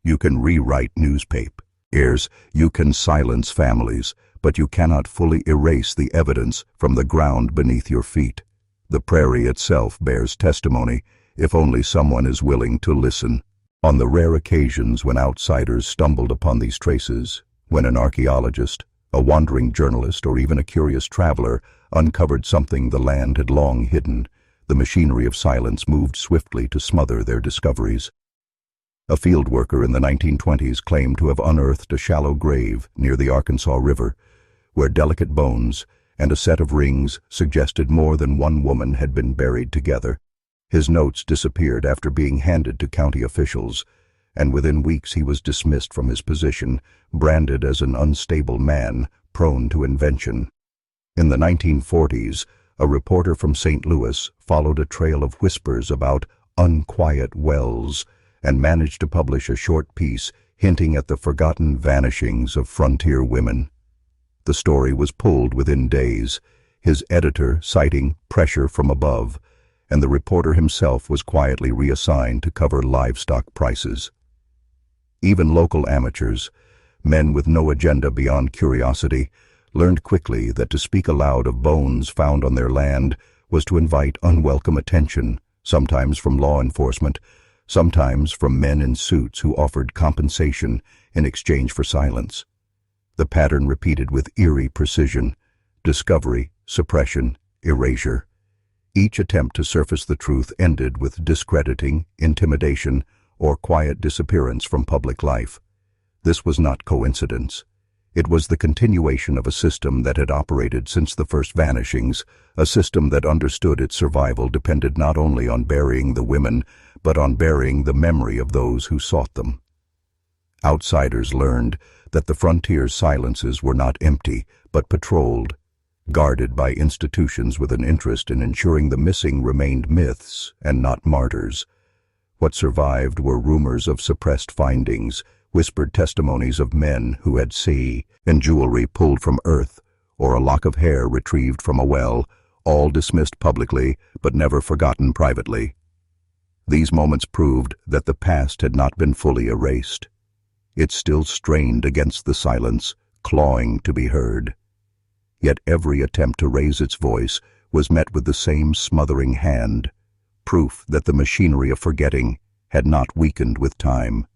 You can rewrite newspapers. You can silence families, but you cannot fully erase the evidence from the ground beneath your feet. The prairie itself bears testimony, if only someone is willing to listen. On the rare occasions when outsiders stumbled upon these traces, when an archaeologist, a wandering journalist, or even a curious traveler uncovered something the land had long hidden, the machinery of silence moved swiftly to smother their discoveries. A field worker in the 1920s claimed to have unearthed a shallow grave near the Arkansas River, where delicate bones and a set of rings suggested more than one woman had been buried together. His notes disappeared after being handed to county officials, and within weeks he was dismissed from his position, branded as an unstable man prone to invention. In the 1940s, a reporter from St. Louis followed a trail of whispers about unquiet wells and managed to publish a short piece hinting at the forgotten vanishings of frontier women. The story was pulled within days, his editor citing pressure from above, and the reporter himself was quietly reassigned to cover livestock prices. Even local amateurs, men with no agenda beyond curiosity, learned quickly that to speak aloud of bones found on their land was to invite unwelcome attention, sometimes from law enforcement, sometimes from men in suits who offered compensation in exchange for silence. The pattern repeated with eerie precision: discovery, suppression, erasure. Each attempt to surface the truth ended with discrediting, intimidation, or quiet disappearance from public life. This was not coincidence. It was the continuation of a system that had operated since the first vanishings, a system that understood its survival depended not only on burying the women, but on burying the memory of those who sought them. Outsiders learned that the frontier's silences were not empty, but patrolled, guarded by institutions with an interest in ensuring the missing remained myths and not martyrs. What survived were rumors of suppressed findings, whispered testimonies of men who had seen, and jewelry pulled from earth, or a lock of hair retrieved from a well, all dismissed publicly but never forgotten privately. These moments proved that the past had not been fully erased. It still strained against the silence, clawing to be heard. Yet every attempt to raise its voice was met with the same smothering hand, proof that the machinery of forgetting had not weakened with time.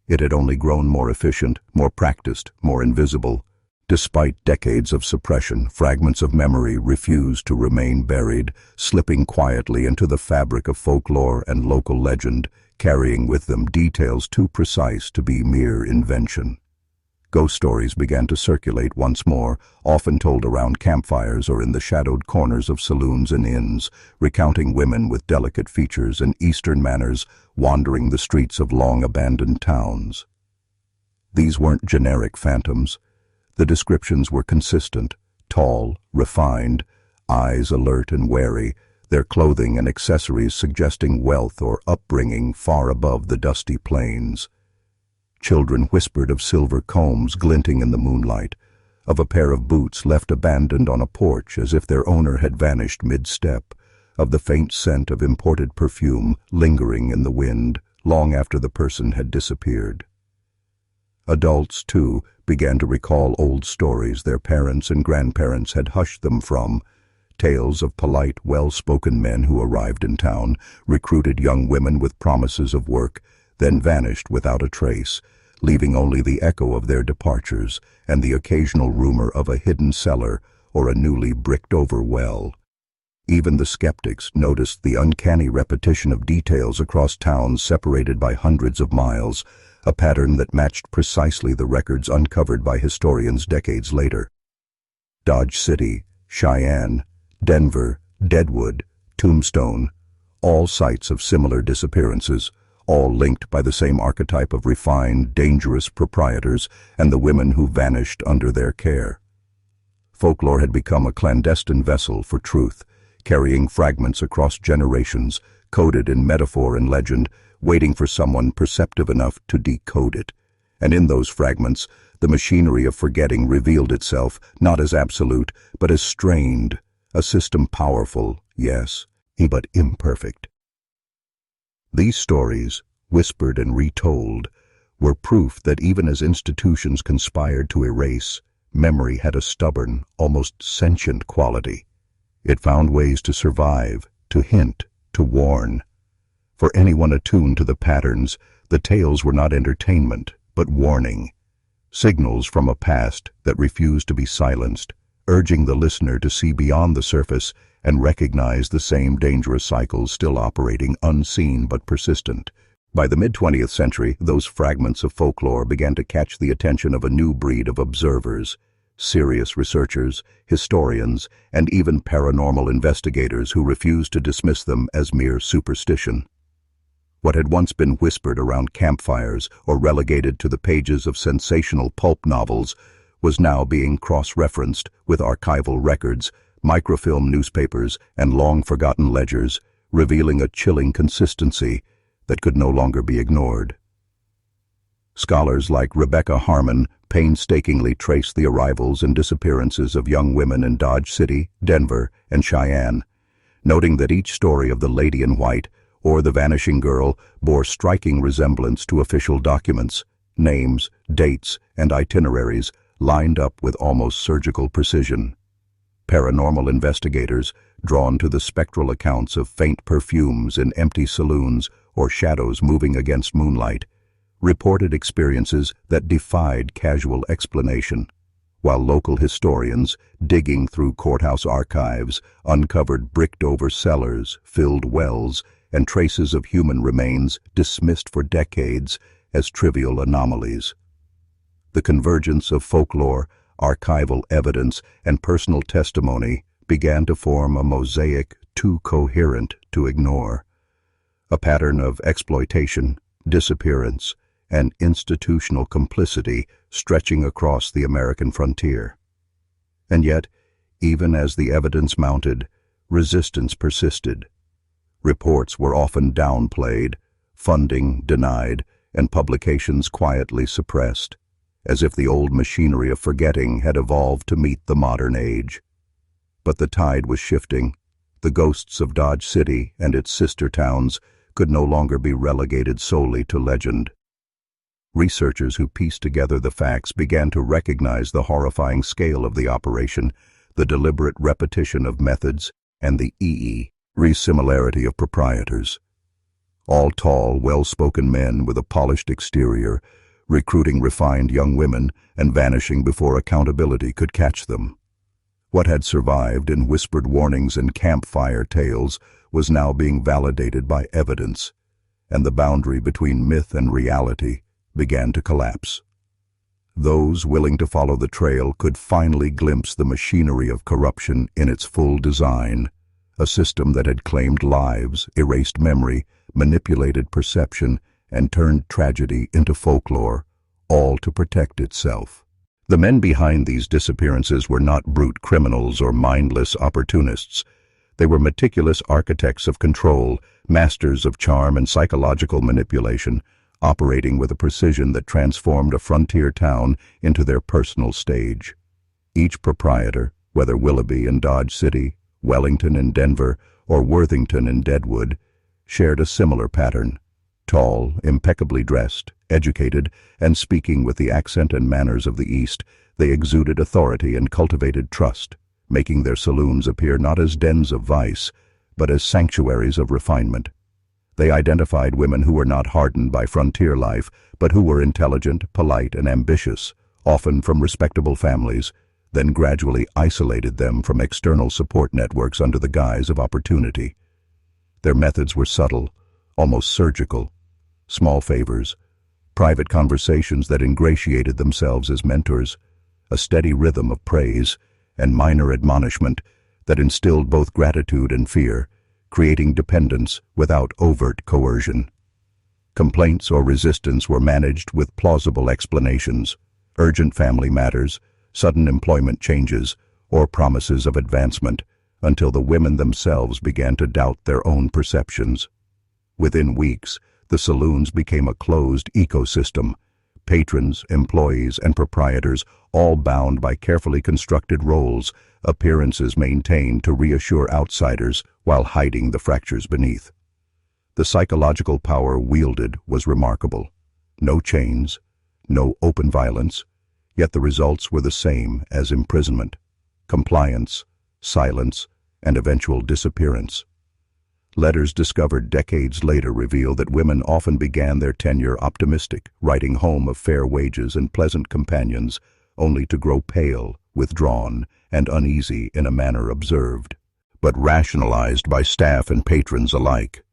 It had only grown more efficient, more practiced, more invisible. Despite decades of suppression, fragments of memory refused to remain buried, slipping quietly into the fabric of folklore and local legend, carrying with them details too precise to be mere invention. Ghost stories began to circulate once more, often told around campfires or in the shadowed corners of saloons and inns, recounting women with delicate features and Eastern manners wandering the streets of long-abandoned towns. These weren't generic phantoms. The descriptions were consistent: tall, refined, eyes alert and wary, their clothing and accessories suggesting wealth or upbringing far above the dusty plains. Children whispered of silver combs glinting in the moonlight, of a pair of boots left abandoned on a porch as if their owner had vanished mid-step, of the faint scent of imported perfume lingering in the wind long after the person had disappeared. Adults, too, began to recall old stories their parents and grandparents had hushed them from, tales of polite, well-spoken men who arrived in town, recruited young women with promises of work, then vanished without a trace, leaving only the echo of their departures and the occasional rumor of a hidden cellar or a newly bricked-over well. Even the skeptics noticed the uncanny repetition of details across towns separated by hundreds of miles, a pattern that matched precisely the records uncovered by historians decades later. Dodge City, Cheyenne, Denver, Deadwood, Tombstone, all sites of similar disappearances, all linked by the same archetype of refined, dangerous proprietors and the women who vanished under their care. Folklore had become a clandestine vessel for truth, carrying fragments across generations, coded in metaphor and legend, waiting for someone perceptive enough to decode it. And in those fragments, the machinery of forgetting revealed itself not as absolute, but as strained, a system powerful, yes, but imperfect. These stories, whispered and retold, were proof that even as institutions conspired to erase, memory had a stubborn, almost sentient quality. It found ways to survive, to hint, to warn. For anyone attuned to the patterns, the tales were not entertainment, but warning. Signals from a past that refused to be silenced, urging the listener to see beyond the surface and recognize the same dangerous cycles still operating unseen but persistent. By the mid-20th century, those fragments of folklore began to catch the attention of a new breed of observers, serious researchers, historians, and even paranormal investigators who refused to dismiss them as mere superstition. What had once been whispered around campfires or relegated to the pages of sensational pulp novels was now being cross-referenced with archival records, microfilm newspapers, and long-forgotten ledgers, revealing a chilling consistency that could no longer be ignored. Scholars like Rebecca Harmon painstakingly traced the arrivals and disappearances of young women in Dodge City, Denver, and Cheyenne, noting that each story of the Lady in White or the Vanishing Girl bore striking resemblance to official documents, names, dates, and itineraries lined up with almost surgical precision. Paranormal investigators, drawn to the spectral accounts of faint perfumes in empty saloons or shadows moving against moonlight, reported experiences that defied casual explanation, while local historians, digging through courthouse archives, uncovered bricked-over cellars, filled wells, and traces of human remains dismissed for decades as trivial anomalies. The convergence of folklore, archival evidence, and personal testimony began to form a mosaic too coherent to ignore, a pattern of exploitation, disappearance, and institutional complicity stretching across the American frontier. And yet, even as the evidence mounted, resistance persisted. Reports were often downplayed, funding denied, and publications quietly suppressed, as if the old machinery of forgetting had evolved to meet the modern age. But the tide was shifting. The ghosts of Dodge City and its sister towns could no longer be relegated solely to legend. Researchers who pieced together the facts began to recognize the horrifying scale of the operation, the deliberate repetition of methods, and the similarity of proprietors. All tall, well-spoken men with a polished exterior, recruiting refined young women and vanishing before accountability could catch them. What had survived in whispered warnings and campfire tales was now being validated by evidence, and the boundary between myth and reality began to collapse. Those willing to follow the trail could finally glimpse the machinery of corruption in its full design, a system that had claimed lives, erased memory, manipulated perception, and turned tragedy into folklore, all to protect itself. The men behind these disappearances were not brute criminals or mindless opportunists. They were meticulous architects of control, masters of charm and psychological manipulation, operating with a precision that transformed a frontier town into their personal stage. Each proprietor, whether Willoughby in Dodge City, Wellington in Denver, or Worthington in Deadwood, shared a similar pattern. Tall, impeccably dressed, educated, and speaking with the accent and manners of the East, they exuded authority and cultivated trust, making their saloons appear not as dens of vice, but as sanctuaries of refinement. They identified women who were not hardened by frontier life, but who were intelligent, polite, and ambitious, often from respectable families, then gradually isolated them from external support networks under the guise of opportunity. Their methods were subtle, almost surgical. Small favors, private conversations that ingratiated themselves as mentors, a steady rhythm of praise, and minor admonishment that instilled both gratitude and fear, creating dependence without overt coercion. Complaints or resistance were managed with plausible explanations, urgent family matters, sudden employment changes, or promises of advancement, until the women themselves began to doubt their own perceptions. Within weeks, the saloons became a closed ecosystem, patrons, employees, and proprietors all bound by carefully constructed roles, appearances maintained to reassure outsiders while hiding the fractures beneath. The psychological power wielded was remarkable. No chains, no open violence, yet the results were the same as imprisonment, compliance, silence, and eventual disappearance. Letters discovered decades later reveal that women often began their tenure optimistic, writing home of fair wages and pleasant companions, only to grow pale, withdrawn, and uneasy in a manner observed, but rationalized by staff and patrons alike.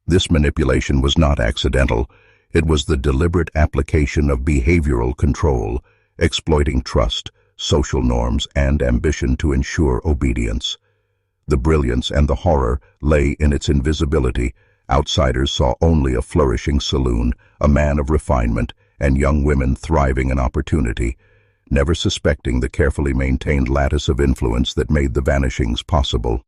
This manipulation was not accidental. It was the deliberate application of behavioral control, exploiting trust, social norms, and ambition to ensure obedience. The brilliance and the horror lay in its invisibility. Outsiders saw only a flourishing saloon, a man of refinement, and young women thriving in opportunity, never suspecting the carefully maintained lattice of influence that made the vanishings possible.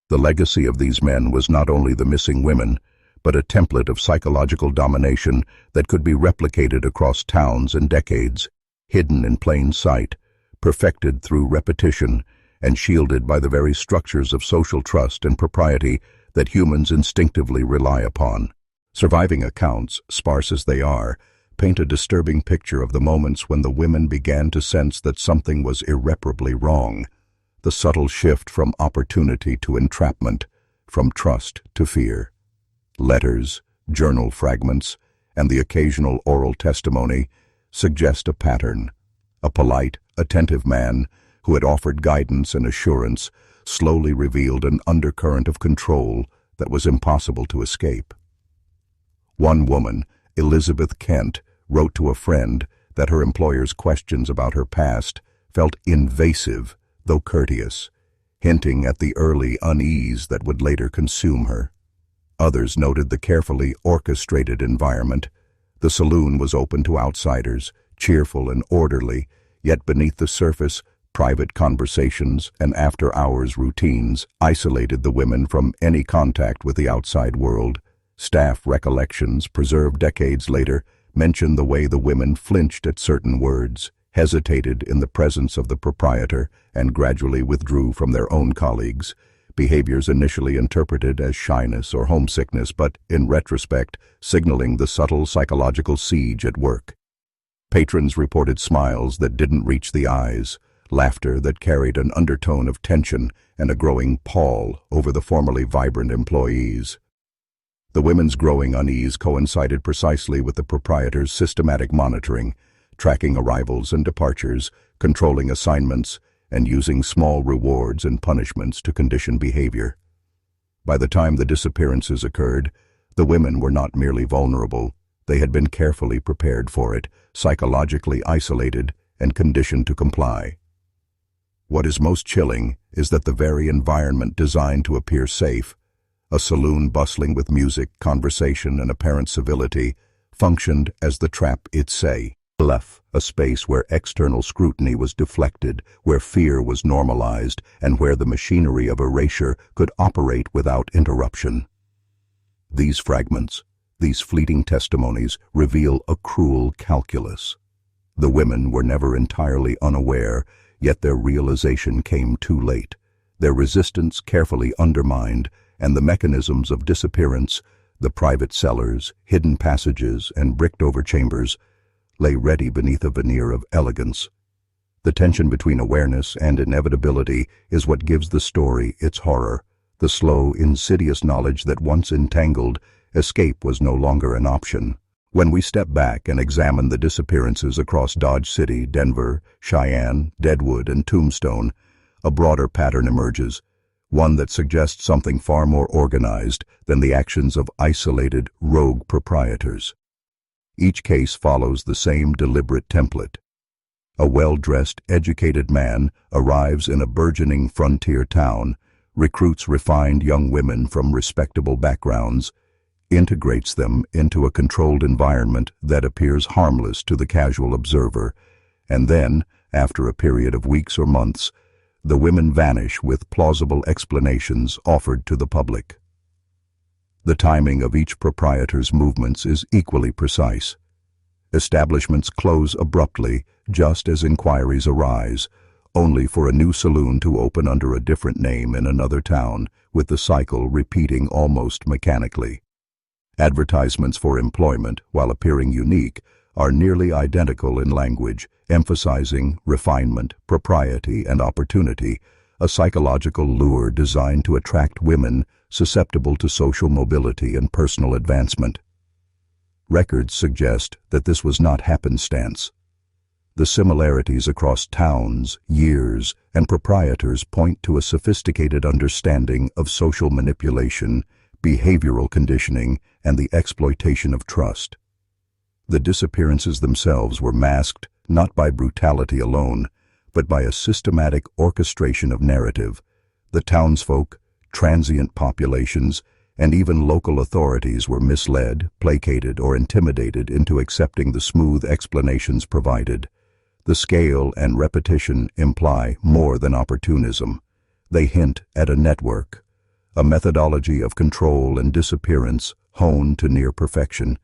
The legacy of these men was not only the missing women, but a template of psychological domination that could be replicated across towns and decades, hidden in plain sight, perfected through repetition, and shielded by the very structures of social trust and propriety that humans instinctively rely upon. Surviving accounts, sparse as they are, paint a disturbing picture of the moments when the women began to sense that something was irreparably wrong, the subtle shift from opportunity to entrapment, from trust to fear. Letters, journal fragments, and the occasional oral testimony suggest a pattern. A polite, attentive man who had offered guidance and assurance slowly revealed an undercurrent of control that was impossible to escape. One woman, Elizabeth Kent, wrote to a friend that her employer's questions about her past felt invasive, though courteous, hinting at the early unease that would later consume her. Others noted the carefully orchestrated environment. The saloon was open to outsiders, cheerful and orderly, yet beneath the surface, private conversations and after-hours routines isolated the women from any contact with the outside world. Staff recollections, preserved decades later, mention the way the women flinched at certain words, hesitated in the presence of the proprietor, and gradually withdrew from their own colleagues, behaviors initially interpreted as shyness or homesickness, but, in retrospect, signaling the subtle psychological siege at work. Patrons reported smiles that didn't reach the eyes, laughter that carried an undertone of tension, and a growing pall over the formerly vibrant employees. The women's growing unease coincided precisely with the proprietor's systematic monitoring, tracking arrivals and departures, controlling assignments, and using small rewards and punishments to condition behavior. By the time the disappearances occurred, the women were not merely vulnerable. They had been carefully prepared for it, psychologically isolated, and conditioned to comply. What is most chilling is that the very environment designed to appear safe, a saloon bustling with music, conversation, and apparent civility, functioned as the trap itself, a space where external scrutiny was deflected, where fear was normalized, and where the machinery of erasure could operate without interruption. These fragments, these fleeting testimonies, reveal a cruel calculus. The women were never entirely unaware, yet their realization came too late. their resistance carefully undermined, and the mechanisms of disappearance, the private cellars, hidden passages, and bricked-over chambers, lay ready beneath a veneer of elegance. The tension between awareness and inevitability is what gives the story its horror, the slow, insidious knowledge that once entangled, escape was no longer an option. When we step back and examine the disappearances across Dodge City, Denver, Cheyenne, Deadwood, and Tombstone, a broader pattern emerges, one that suggests something far more organized than the actions of isolated, rogue proprietors. Each case follows the same deliberate template. A well-dressed, educated man arrives in a burgeoning frontier town, recruits refined young women from respectable backgrounds, integrates them into a controlled environment that appears harmless to the casual observer, and then, after a period of weeks or months, the women vanish with plausible explanations offered to the public. The timing of each proprietor's movements is equally precise. Establishments close abruptly just as inquiries arise, only for a new saloon to open under a different name in another town, with the cycle repeating almost mechanically. Advertisements for employment, while appearing unique, are nearly identical in language, emphasizing refinement, propriety, and opportunity, a psychological lure designed to attract women susceptible to social mobility and personal advancement. Records suggest that this was not happenstance. The similarities across towns, years, and proprietors point to a sophisticated understanding of social manipulation, behavioral conditioning, and the exploitation of trust. The disappearances themselves were masked not by brutality alone, but by a systematic orchestration of narrative. The townsfolk, transient populations, and even local authorities were misled, placated, or intimidated into accepting the smooth explanations provided. The scale and repetition imply more than opportunism. They hint at a network, a methodology of control and disappearance honed to near perfection,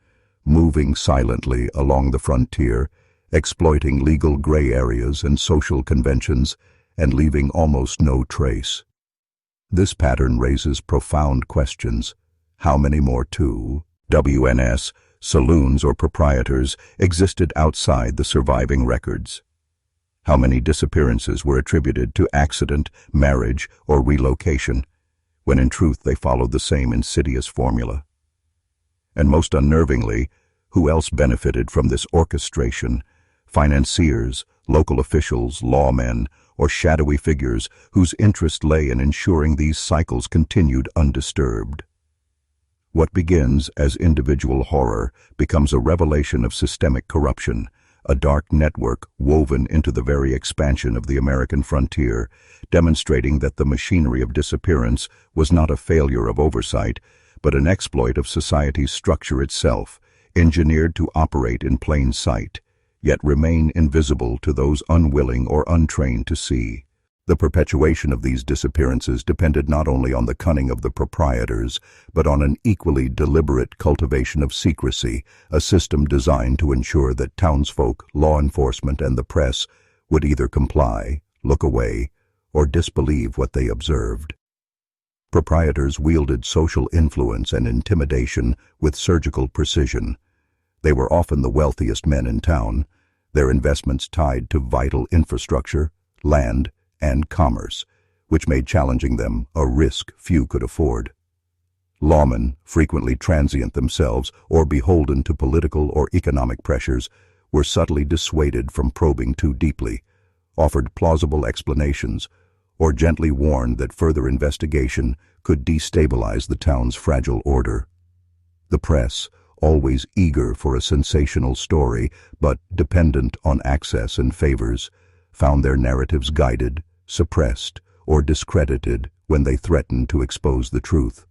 moving silently along the frontier, exploiting legal gray areas and social conventions, and leaving almost no trace. This pattern raises profound questions. How many more WNS, saloons or proprietors, existed outside the surviving records? How many disappearances were attributed to accident, marriage, or relocation, when in truth they followed the same insidious formula? And most unnervingly, who else benefited from this orchestration? Financiers, local officials, lawmen, or shadowy figures whose interest lay in ensuring these cycles continued undisturbed. What begins as individual horror becomes a revelation of systemic corruption, a dark network woven into the very expansion of the American frontier, demonstrating that the machinery of disappearance was not a failure of oversight, but an exploit of society's structure itself, engineered to operate in plain sight, yet remain invisible to those unwilling or untrained to see. The perpetuation of these disappearances depended not only on the cunning of the proprietors, but on an equally deliberate cultivation of secrecy, a system designed to ensure that townsfolk, law enforcement, and the press would either comply, look away, or disbelieve what they observed. Proprietors wielded social influence and intimidation with surgical precision. They were often the wealthiest men in town, their investments tied to vital infrastructure, land, and commerce, which made challenging them a risk few could afford. Lawmen, frequently transient themselves or beholden to political or economic pressures, were subtly dissuaded from probing too deeply, offered plausible explanations, or gently warned that further investigation could destabilize the town's fragile order. The press, always eager for a sensational story but dependent on access and favors, found their narratives guided, suppressed, or discredited when they threatened to expose the truth.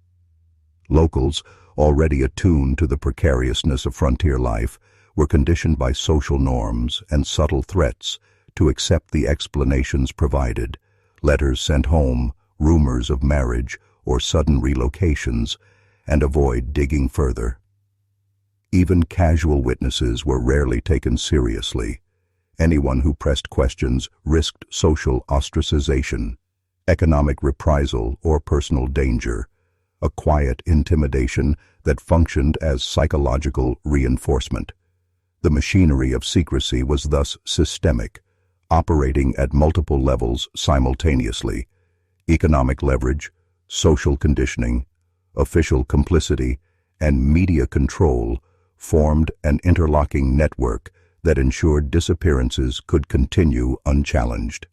Locals, already attuned to the precariousness of frontier life, were conditioned by social norms and subtle threats to accept the explanations provided, letters sent home, rumors of marriage or sudden relocations, and avoid digging further. Even casual witnesses were rarely taken seriously. Anyone who pressed questions risked social ostracization, economic reprisal, or personal danger, a quiet intimidation that functioned as psychological reinforcement. The machinery of secrecy was thus systemic, operating at multiple levels simultaneously: economic leverage, social conditioning, official complicity, and media control formed an interlocking network that ensured disappearances could continue unchallenged.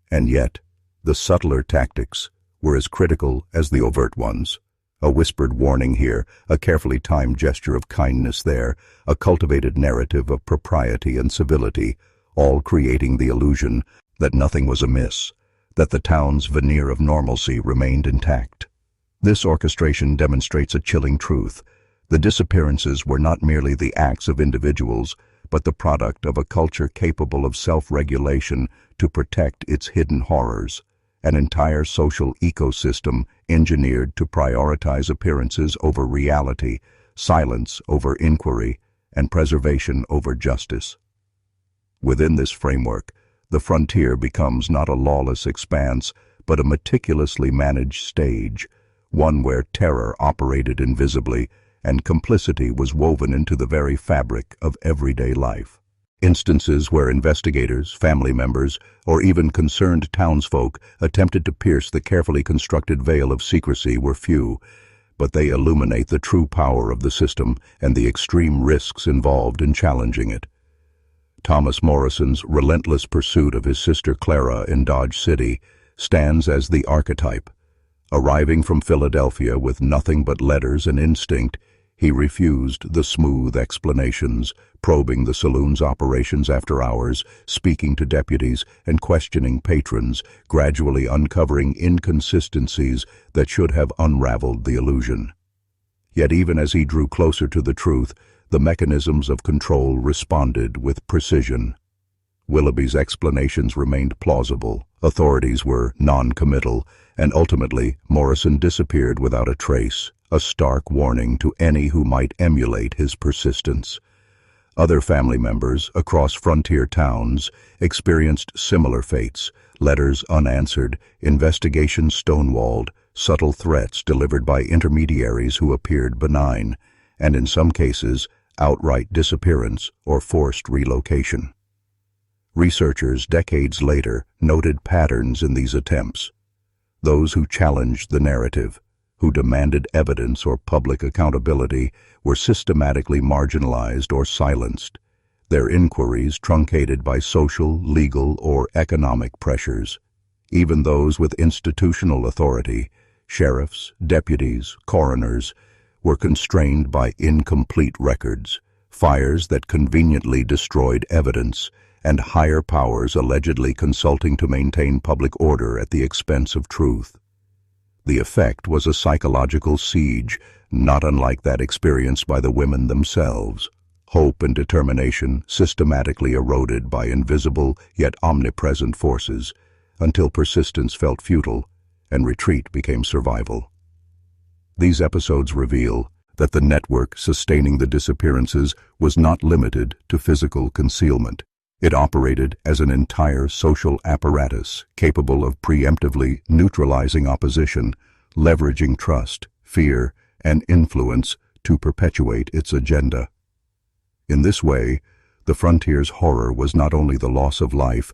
And yet, the subtler tactics were as critical as the overt ones. A whispered warning here, a carefully timed gesture of kindness there, a cultivated narrative of propriety and civility, all creating the illusion that nothing was amiss, that the town's veneer of normalcy remained intact. This orchestration demonstrates a chilling truth. The disappearances were not merely the acts of individuals, but the product of a culture capable of self-regulation to protect its hidden horrors, an entire social ecosystem engineered to prioritize appearances over reality, silence over inquiry, and preservation over justice. Within this framework, the frontier becomes not a lawless expanse, but a meticulously managed stage, one where terror operated invisibly and complicity was woven into the very fabric of everyday life. Instances where investigators, family members, or even concerned townsfolk attempted to pierce the carefully constructed veil of secrecy were few, but they illuminate the true power of the system and the extreme risks involved in challenging it. Thomas Morrison's relentless pursuit of his sister Clara in Dodge City stands as the archetype. Arriving from Philadelphia with nothing but letters and instinct, he refused the smooth explanations, probing the saloon's operations after hours, speaking to deputies, and questioning patrons, gradually uncovering inconsistencies that should have unraveled the illusion. Yet even as he drew closer to the truth, the mechanisms of control responded with precision. Willoughby's explanations remained plausible, authorities were non-committal, and ultimately Morrison disappeared without a trace, a stark warning to any who might emulate his persistence. Other family members across frontier towns experienced similar fates: letters unanswered, investigations stonewalled, subtle threats delivered by intermediaries who appeared benign, and in some cases, outright disappearance or forced relocation. Researchers decades later noted patterns in these attempts. Those who challenged the narrative, who demanded evidence or public accountability, were systematically marginalized or silenced, their inquiries truncated by social, legal, or economic pressures. Even those with institutional authority, sheriffs, deputies, coroners, were constrained by incomplete records, fires that conveniently destroyed evidence, and higher powers allegedly consulting to maintain public order at the expense of truth. The effect was a psychological siege, not unlike that experienced by the women themselves. Hope and determination systematically eroded by invisible yet omnipresent forces, until persistence felt futile and retreat became survival. These episodes reveal that the network sustaining the disappearances was not limited to physical concealment. It operated as an entire social apparatus capable of preemptively neutralizing opposition, leveraging trust, fear, and influence to perpetuate its agenda. In this way, the frontier's horror was not only the loss of life,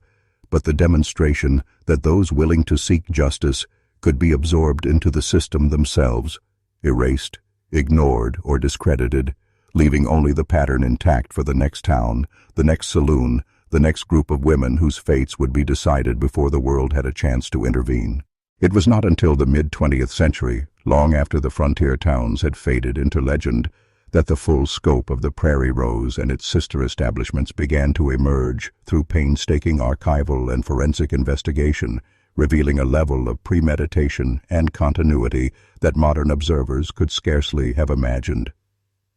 but the demonstration that those willing to seek justice could be absorbed into the system themselves, erased, ignored, or discredited, leaving only the pattern intact for the next town, the next saloon, the next group of women whose fates would be decided before the world had a chance to intervene. It was not until the mid-20th century, long after the frontier towns had faded into legend, that the full scope of the Prairie Rose and its sister establishments began to emerge through painstaking archival and forensic investigation, revealing a level of premeditation and continuity that modern observers could scarcely have imagined.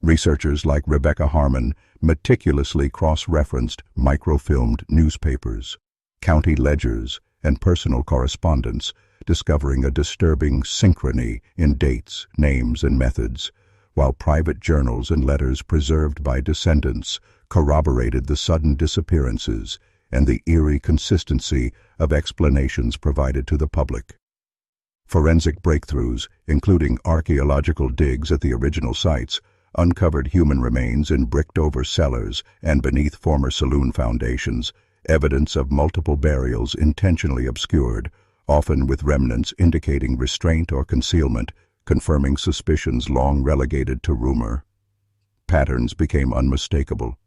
Researchers like Rebecca Harmon meticulously cross-referenced microfilmed newspapers, county ledgers, and personal correspondence, discovering a disturbing synchrony in dates, names, and methods, while private journals and letters preserved by descendants corroborated the sudden disappearances and the eerie consistency of explanations provided to the public. Forensic breakthroughs, including archaeological digs at the original sites, uncovered human remains in bricked-over cellars and beneath former saloon foundations, evidence of multiple burials intentionally obscured, often with remnants indicating restraint or concealment, confirming suspicions long relegated to rumor. Patterns became unmistakable.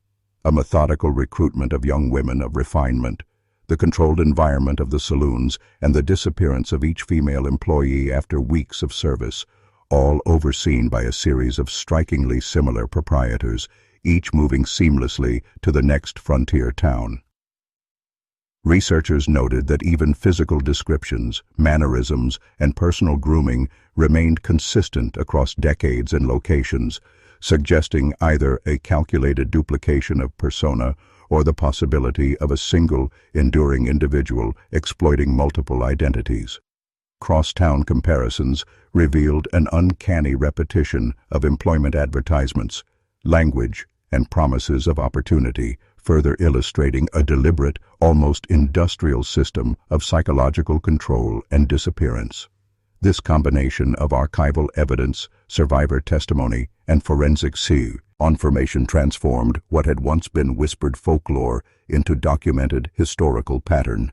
A methodical recruitment of young women of refinement, the controlled environment of the saloons, and the disappearance of each female employee after weeks of service, all overseen by a series of strikingly similar proprietors, each moving seamlessly to the next frontier town. Researchers noted that even physical descriptions, mannerisms, and personal grooming remained consistent across decades and locations, suggesting either a calculated duplication of persona or the possibility of a single, enduring individual exploiting multiple identities. Cross-town comparisons revealed an uncanny repetition of employment advertisements, language, and promises of opportunity, further illustrating a deliberate, almost industrial system of psychological control and disappearance. This combination of archival evidence, survivor testimony, and forensic information transformed what had once been whispered folklore into documented historical pattern,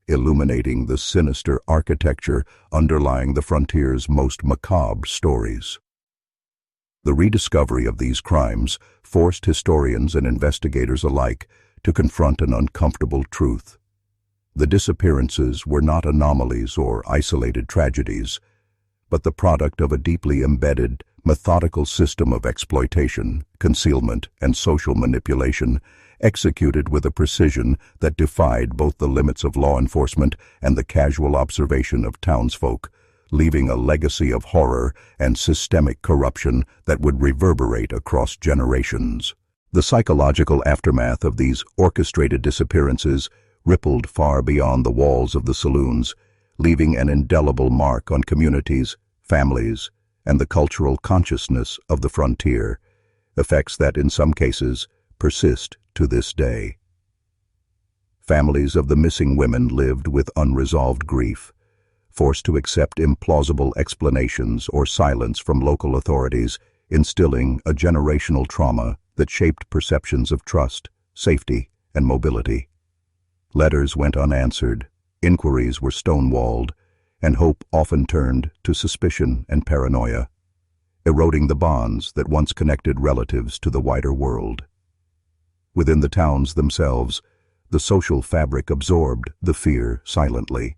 illuminating the sinister architecture underlying the frontier's most macabre stories. The rediscovery of these crimes forced historians and investigators alike to confront an uncomfortable truth. The disappearances were not anomalies or isolated tragedies, but the product of a deeply embedded, methodical system of exploitation, concealment, and social manipulation, executed with a precision that defied both the limits of law enforcement and the casual observation of townsfolk, leaving a legacy of horror and systemic corruption that would reverberate across generations. The psychological aftermath of these orchestrated disappearances rippled far beyond the walls of the saloons, leaving an indelible mark on communities, families, and the cultural consciousness of the frontier, effects that in some cases persist to this day. Families of the missing women lived with unresolved grief, forced to accept implausible explanations or silence from local authorities, instilling a generational trauma that shaped perceptions of trust, safety, and mobility. Letters went unanswered, inquiries were stonewalled, and hope often turned to suspicion and paranoia, eroding the bonds that once connected relatives to the wider world. Within the towns themselves, the social fabric absorbed the fear silently.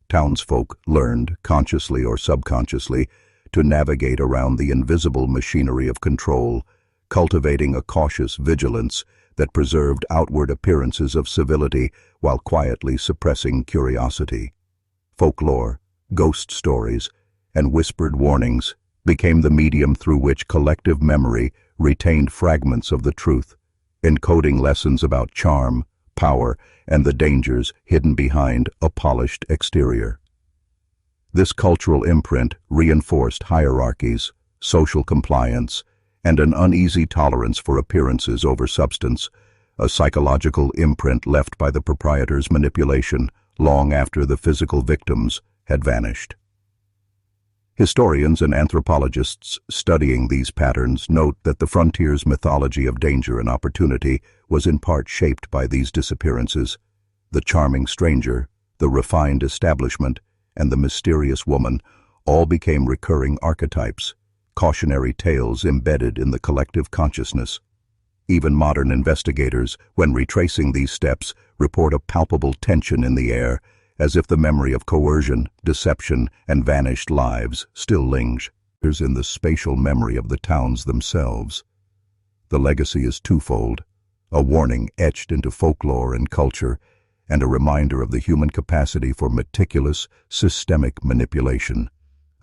Townsfolk learned, consciously or subconsciously, to navigate around the invisible machinery of control, cultivating a cautious vigilance that preserved outward appearances of civility while quietly suppressing curiosity. Folklore, ghost stories, and whispered warnings became the medium through which collective memory retained fragments of the truth, encoding lessons about charm, power, and the dangers hidden behind a polished exterior. This cultural imprint reinforced hierarchies, social compliance, and an uneasy tolerance for appearances over substance, a psychological imprint left by the proprietor's manipulation long after the physical victims had vanished. Historians and anthropologists studying these patterns note that the frontier's mythology of danger and opportunity was in part shaped by these disappearances. The charming stranger, the refined establishment, and the mysterious woman all became recurring archetypes, cautionary tales embedded in the collective consciousness. Even modern investigators, when retracing these steps, report a palpable tension in the air, as if the memory of coercion, deception, and vanished lives still lingers in the spatial memory of the towns themselves. The legacy is twofold: a warning etched into folklore and culture, and a reminder of the human capacity for meticulous, systemic manipulation,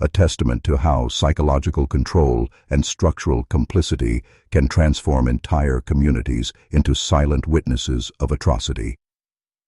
a testament to how psychological control and structural complicity can transform entire communities into silent witnesses of atrocity.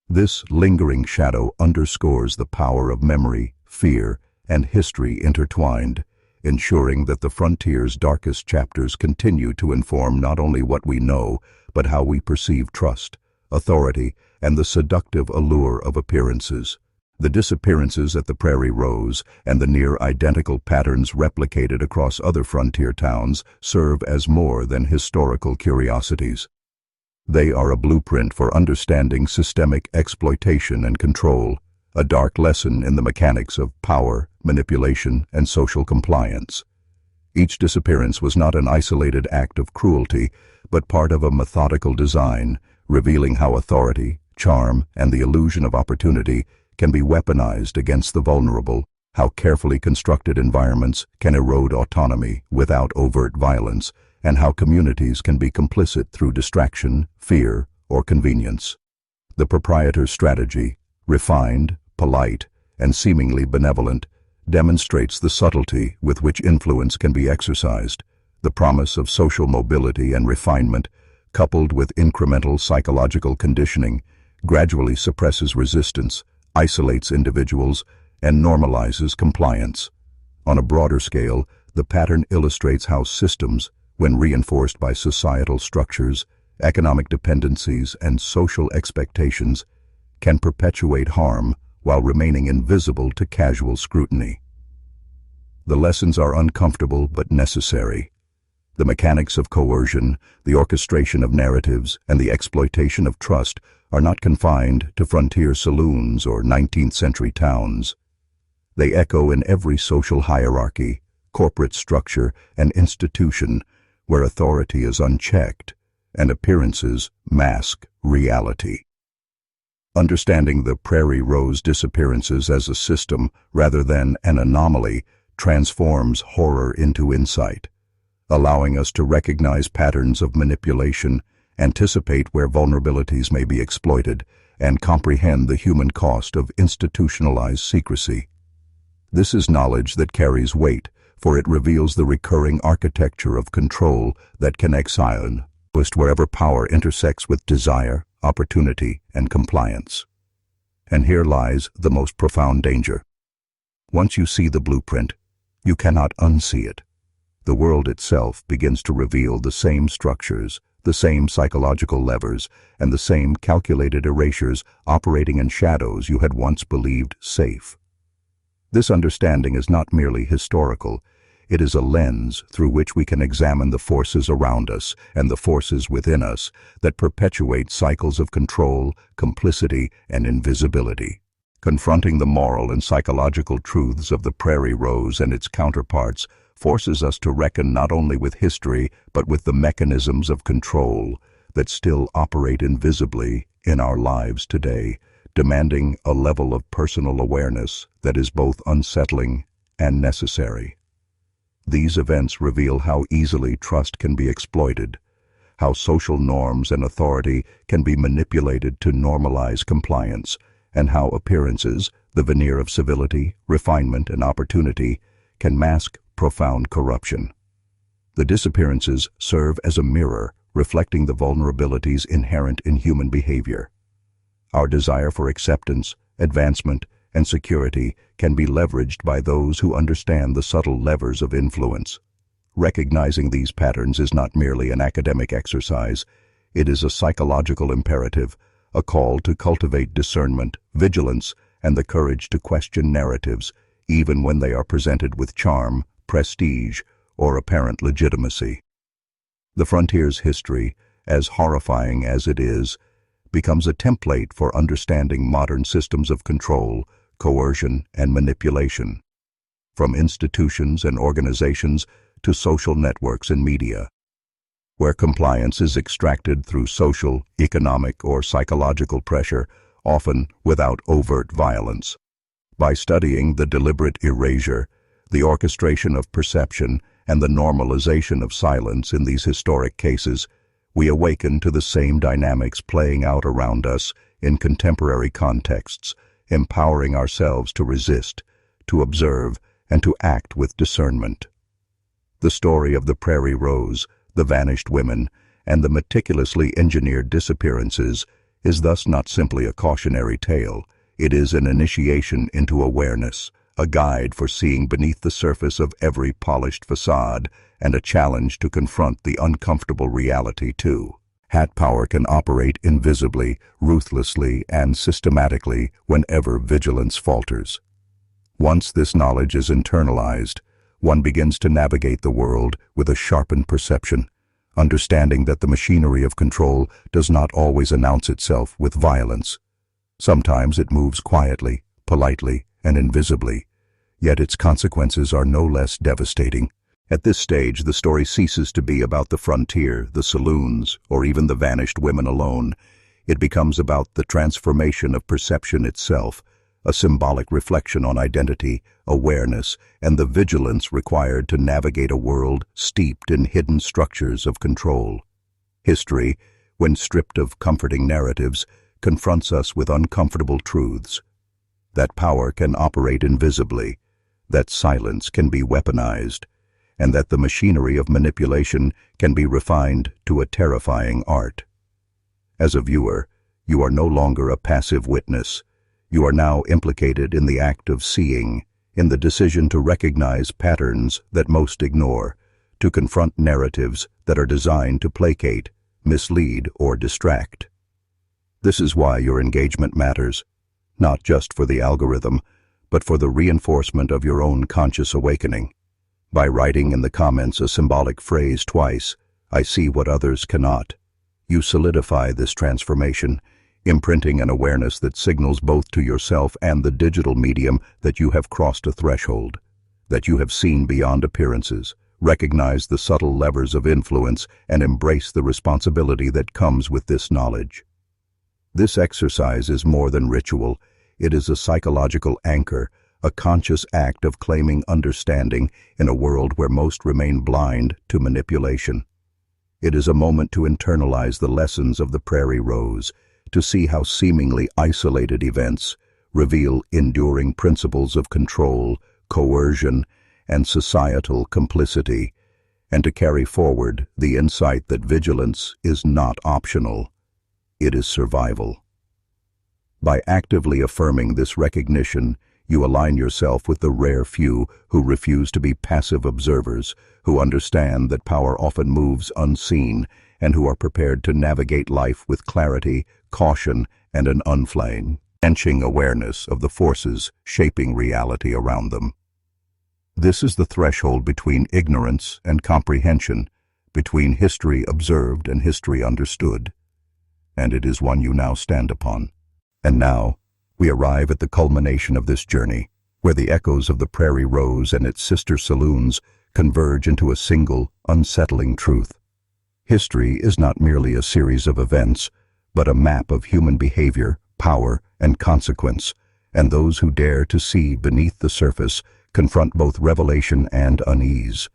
This lingering shadow underscores the power of memory, fear, and history intertwined, ensuring that the frontier's darkest chapters continue to inform not only what we know, but how we perceive trust, authority, and the seductive allure of appearances. The disappearances at the Prairie Rose and the near-identical patterns replicated across other frontier towns serve as more than historical curiosities. They are a blueprint for understanding systemic exploitation and control, a dark lesson in the mechanics of power, manipulation, and social compliance. Each disappearance was not an isolated act of cruelty, but part of a methodical design, revealing how authority, charm, and the illusion of opportunity can be weaponized against the vulnerable, how carefully constructed environments can erode autonomy without overt violence, and how communities can be complicit through distraction, fear, or convenience. The proprietor's strategy, refined, polite, and seemingly benevolent, demonstrates the subtlety with which influence can be exercised. The promise of social mobility and refinement, coupled with incremental psychological conditioning, gradually suppresses resistance, isolates individuals, and normalizes compliance. On a broader scale, the pattern illustrates how systems, when reinforced by societal structures, economic dependencies, and social expectations, can perpetuate harm while remaining invisible to casual scrutiny. The lessons are uncomfortable but necessary. The mechanics of coercion, the orchestration of narratives, and the exploitation of trust are not confined to frontier saloons or 19th-century towns. They echo in every social hierarchy, corporate structure, and institution where authority is unchecked and appearances mask reality. Understanding the Prairie Rose disappearances as a system rather than an anomaly transforms horror into insight, allowing us to recognize patterns of manipulation, anticipate where vulnerabilities may be exploited, and comprehend the human cost of institutionalized secrecy. This is knowledge that carries weight, for it reveals the recurring architecture of control that can exile wherever power intersects with desire, opportunity, and compliance. And here lies the most profound danger. Once you see the blueprint, you cannot unsee it. The world itself begins to reveal the same structures, the same psychological levers, and the same calculated erasures operating in shadows you had once believed safe. This understanding is not merely historical. It is a lens through which we can examine the forces around us and the forces within us that perpetuate cycles of control, complicity, and invisibility. Confronting the moral and psychological truths of the Prairie Rose and its counterparts forces us to reckon not only with history but with the mechanisms of control that still operate invisibly in our lives today, demanding a level of personal awareness that is both unsettling and necessary. These events reveal how easily trust can be exploited, how social norms and authority can be manipulated to normalize compliance, and how appearances, the veneer of civility, refinement, and opportunity, can mask profound corruption. The disappearances serve as a mirror reflecting the vulnerabilities inherent in human behavior. Our desire for acceptance, advancement, and security can be leveraged by those who understand the subtle levers of influence. Recognizing these patterns is not merely an academic exercise, it is a psychological imperative, a call to cultivate discernment, vigilance, and the courage to question narratives, even when they are presented with charm, prestige, or apparent legitimacy. The frontier's history, as horrifying as it is, becomes a template for understanding modern systems of control, coercion, and manipulation, from institutions and organizations to social networks and media, where compliance is extracted through social, economic, or psychological pressure, often without overt violence. By studying the deliberate erasure, the orchestration of perception, and the normalization of silence in these historic cases, we awaken to the same dynamics playing out around us in contemporary contexts, empowering ourselves to resist, to observe, and to act with discernment. The story of the Prairie Rose, the vanished women, and the meticulously engineered disappearances is thus not simply a cautionary tale. It is an initiation into awareness, a guide for seeing beneath the surface of every polished facade, and a challenge to confront the uncomfortable reality too. Hat power can operate invisibly, ruthlessly, and systematically whenever vigilance falters. Once this knowledge is internalized, one begins to navigate the world with a sharpened perception, understanding that the machinery of control does not always announce itself with violence. Sometimes it moves quietly, politely, and invisibly, yet its consequences are no less devastating. At this stage, the story ceases to be about the frontier, the saloons, or even the vanished women alone. It becomes about the transformation of perception itself, a symbolic reflection on identity, awareness, and the vigilance required to navigate a world steeped in hidden structures of control. History, when stripped of comforting narratives, confronts us with uncomfortable truths. That power can operate invisibly, that silence can be weaponized, and that the machinery of manipulation can be refined to a terrifying art. As a viewer, you are no longer a passive witness. You are now implicated in the act of seeing, in the decision to recognize patterns that most ignore, to confront narratives that are designed to placate, mislead, or distract. This is why your engagement matters, not just for the algorithm, but for the reinforcement of your own conscious awakening. By writing in the comments a symbolic phrase twice, "I see what others cannot," you solidify this transformation, imprinting an awareness that signals both to yourself and the digital medium that you have crossed a threshold, that you have seen beyond appearances, recognized the subtle levers of influence, and embraced the responsibility that comes with this knowledge. This exercise is more than ritual. It is a psychological anchor, a conscious act of claiming understanding in a world where most remain blind to manipulation. It is a moment to internalize the lessons of the prairie rose, to see how seemingly isolated events reveal enduring principles of control, coercion, and societal complicity, and to carry forward the insight that vigilance is not optional. It is survival. By actively affirming this recognition, you align yourself with the rare few who refuse to be passive observers, who understand that power often moves unseen, and who are prepared to navigate life with clarity, caution, and an unflinching awareness of the forces shaping reality around them. This is the threshold between ignorance and comprehension, between history observed and history understood, and it is one you now stand upon. And now, we arrive at the culmination of this journey, where the echoes of the prairie rose and its sister saloons converge into a single, unsettling truth. History is not merely a series of events, but a map of human behavior, power, and consequence, and those who dare to see beneath the surface confront both revelation and unease.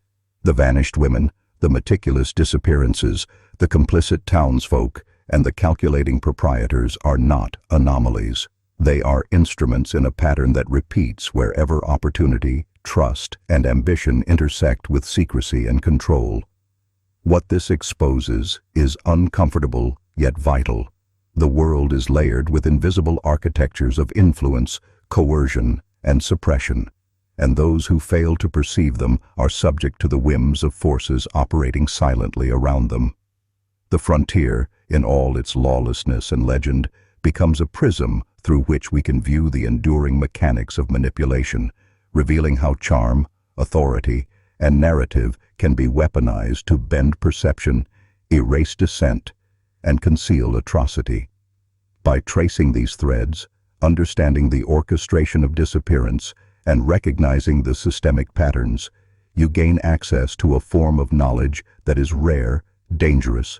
The vanished women, the meticulous disappearances, the complicit townsfolk, and the calculating proprietors are not anomalies. They are instruments in a pattern that repeats wherever opportunity, trust, and ambition intersect with secrecy and control. What this exposes is uncomfortable yet vital. The world is layered with invisible architectures of influence, coercion, and suppression, and those who fail to perceive them are subject to the whims of forces operating silently around them. The frontier, in all its lawlessness and legend, becomes a prism through which we can view the enduring mechanics of manipulation, revealing how charm, authority, and narrative can be weaponized to bend perception, erase dissent, and conceal atrocity. By tracing these threads, understanding the orchestration of disappearance, and recognizing the systemic patterns, you gain access to a form of knowledge that is rare, dangerous,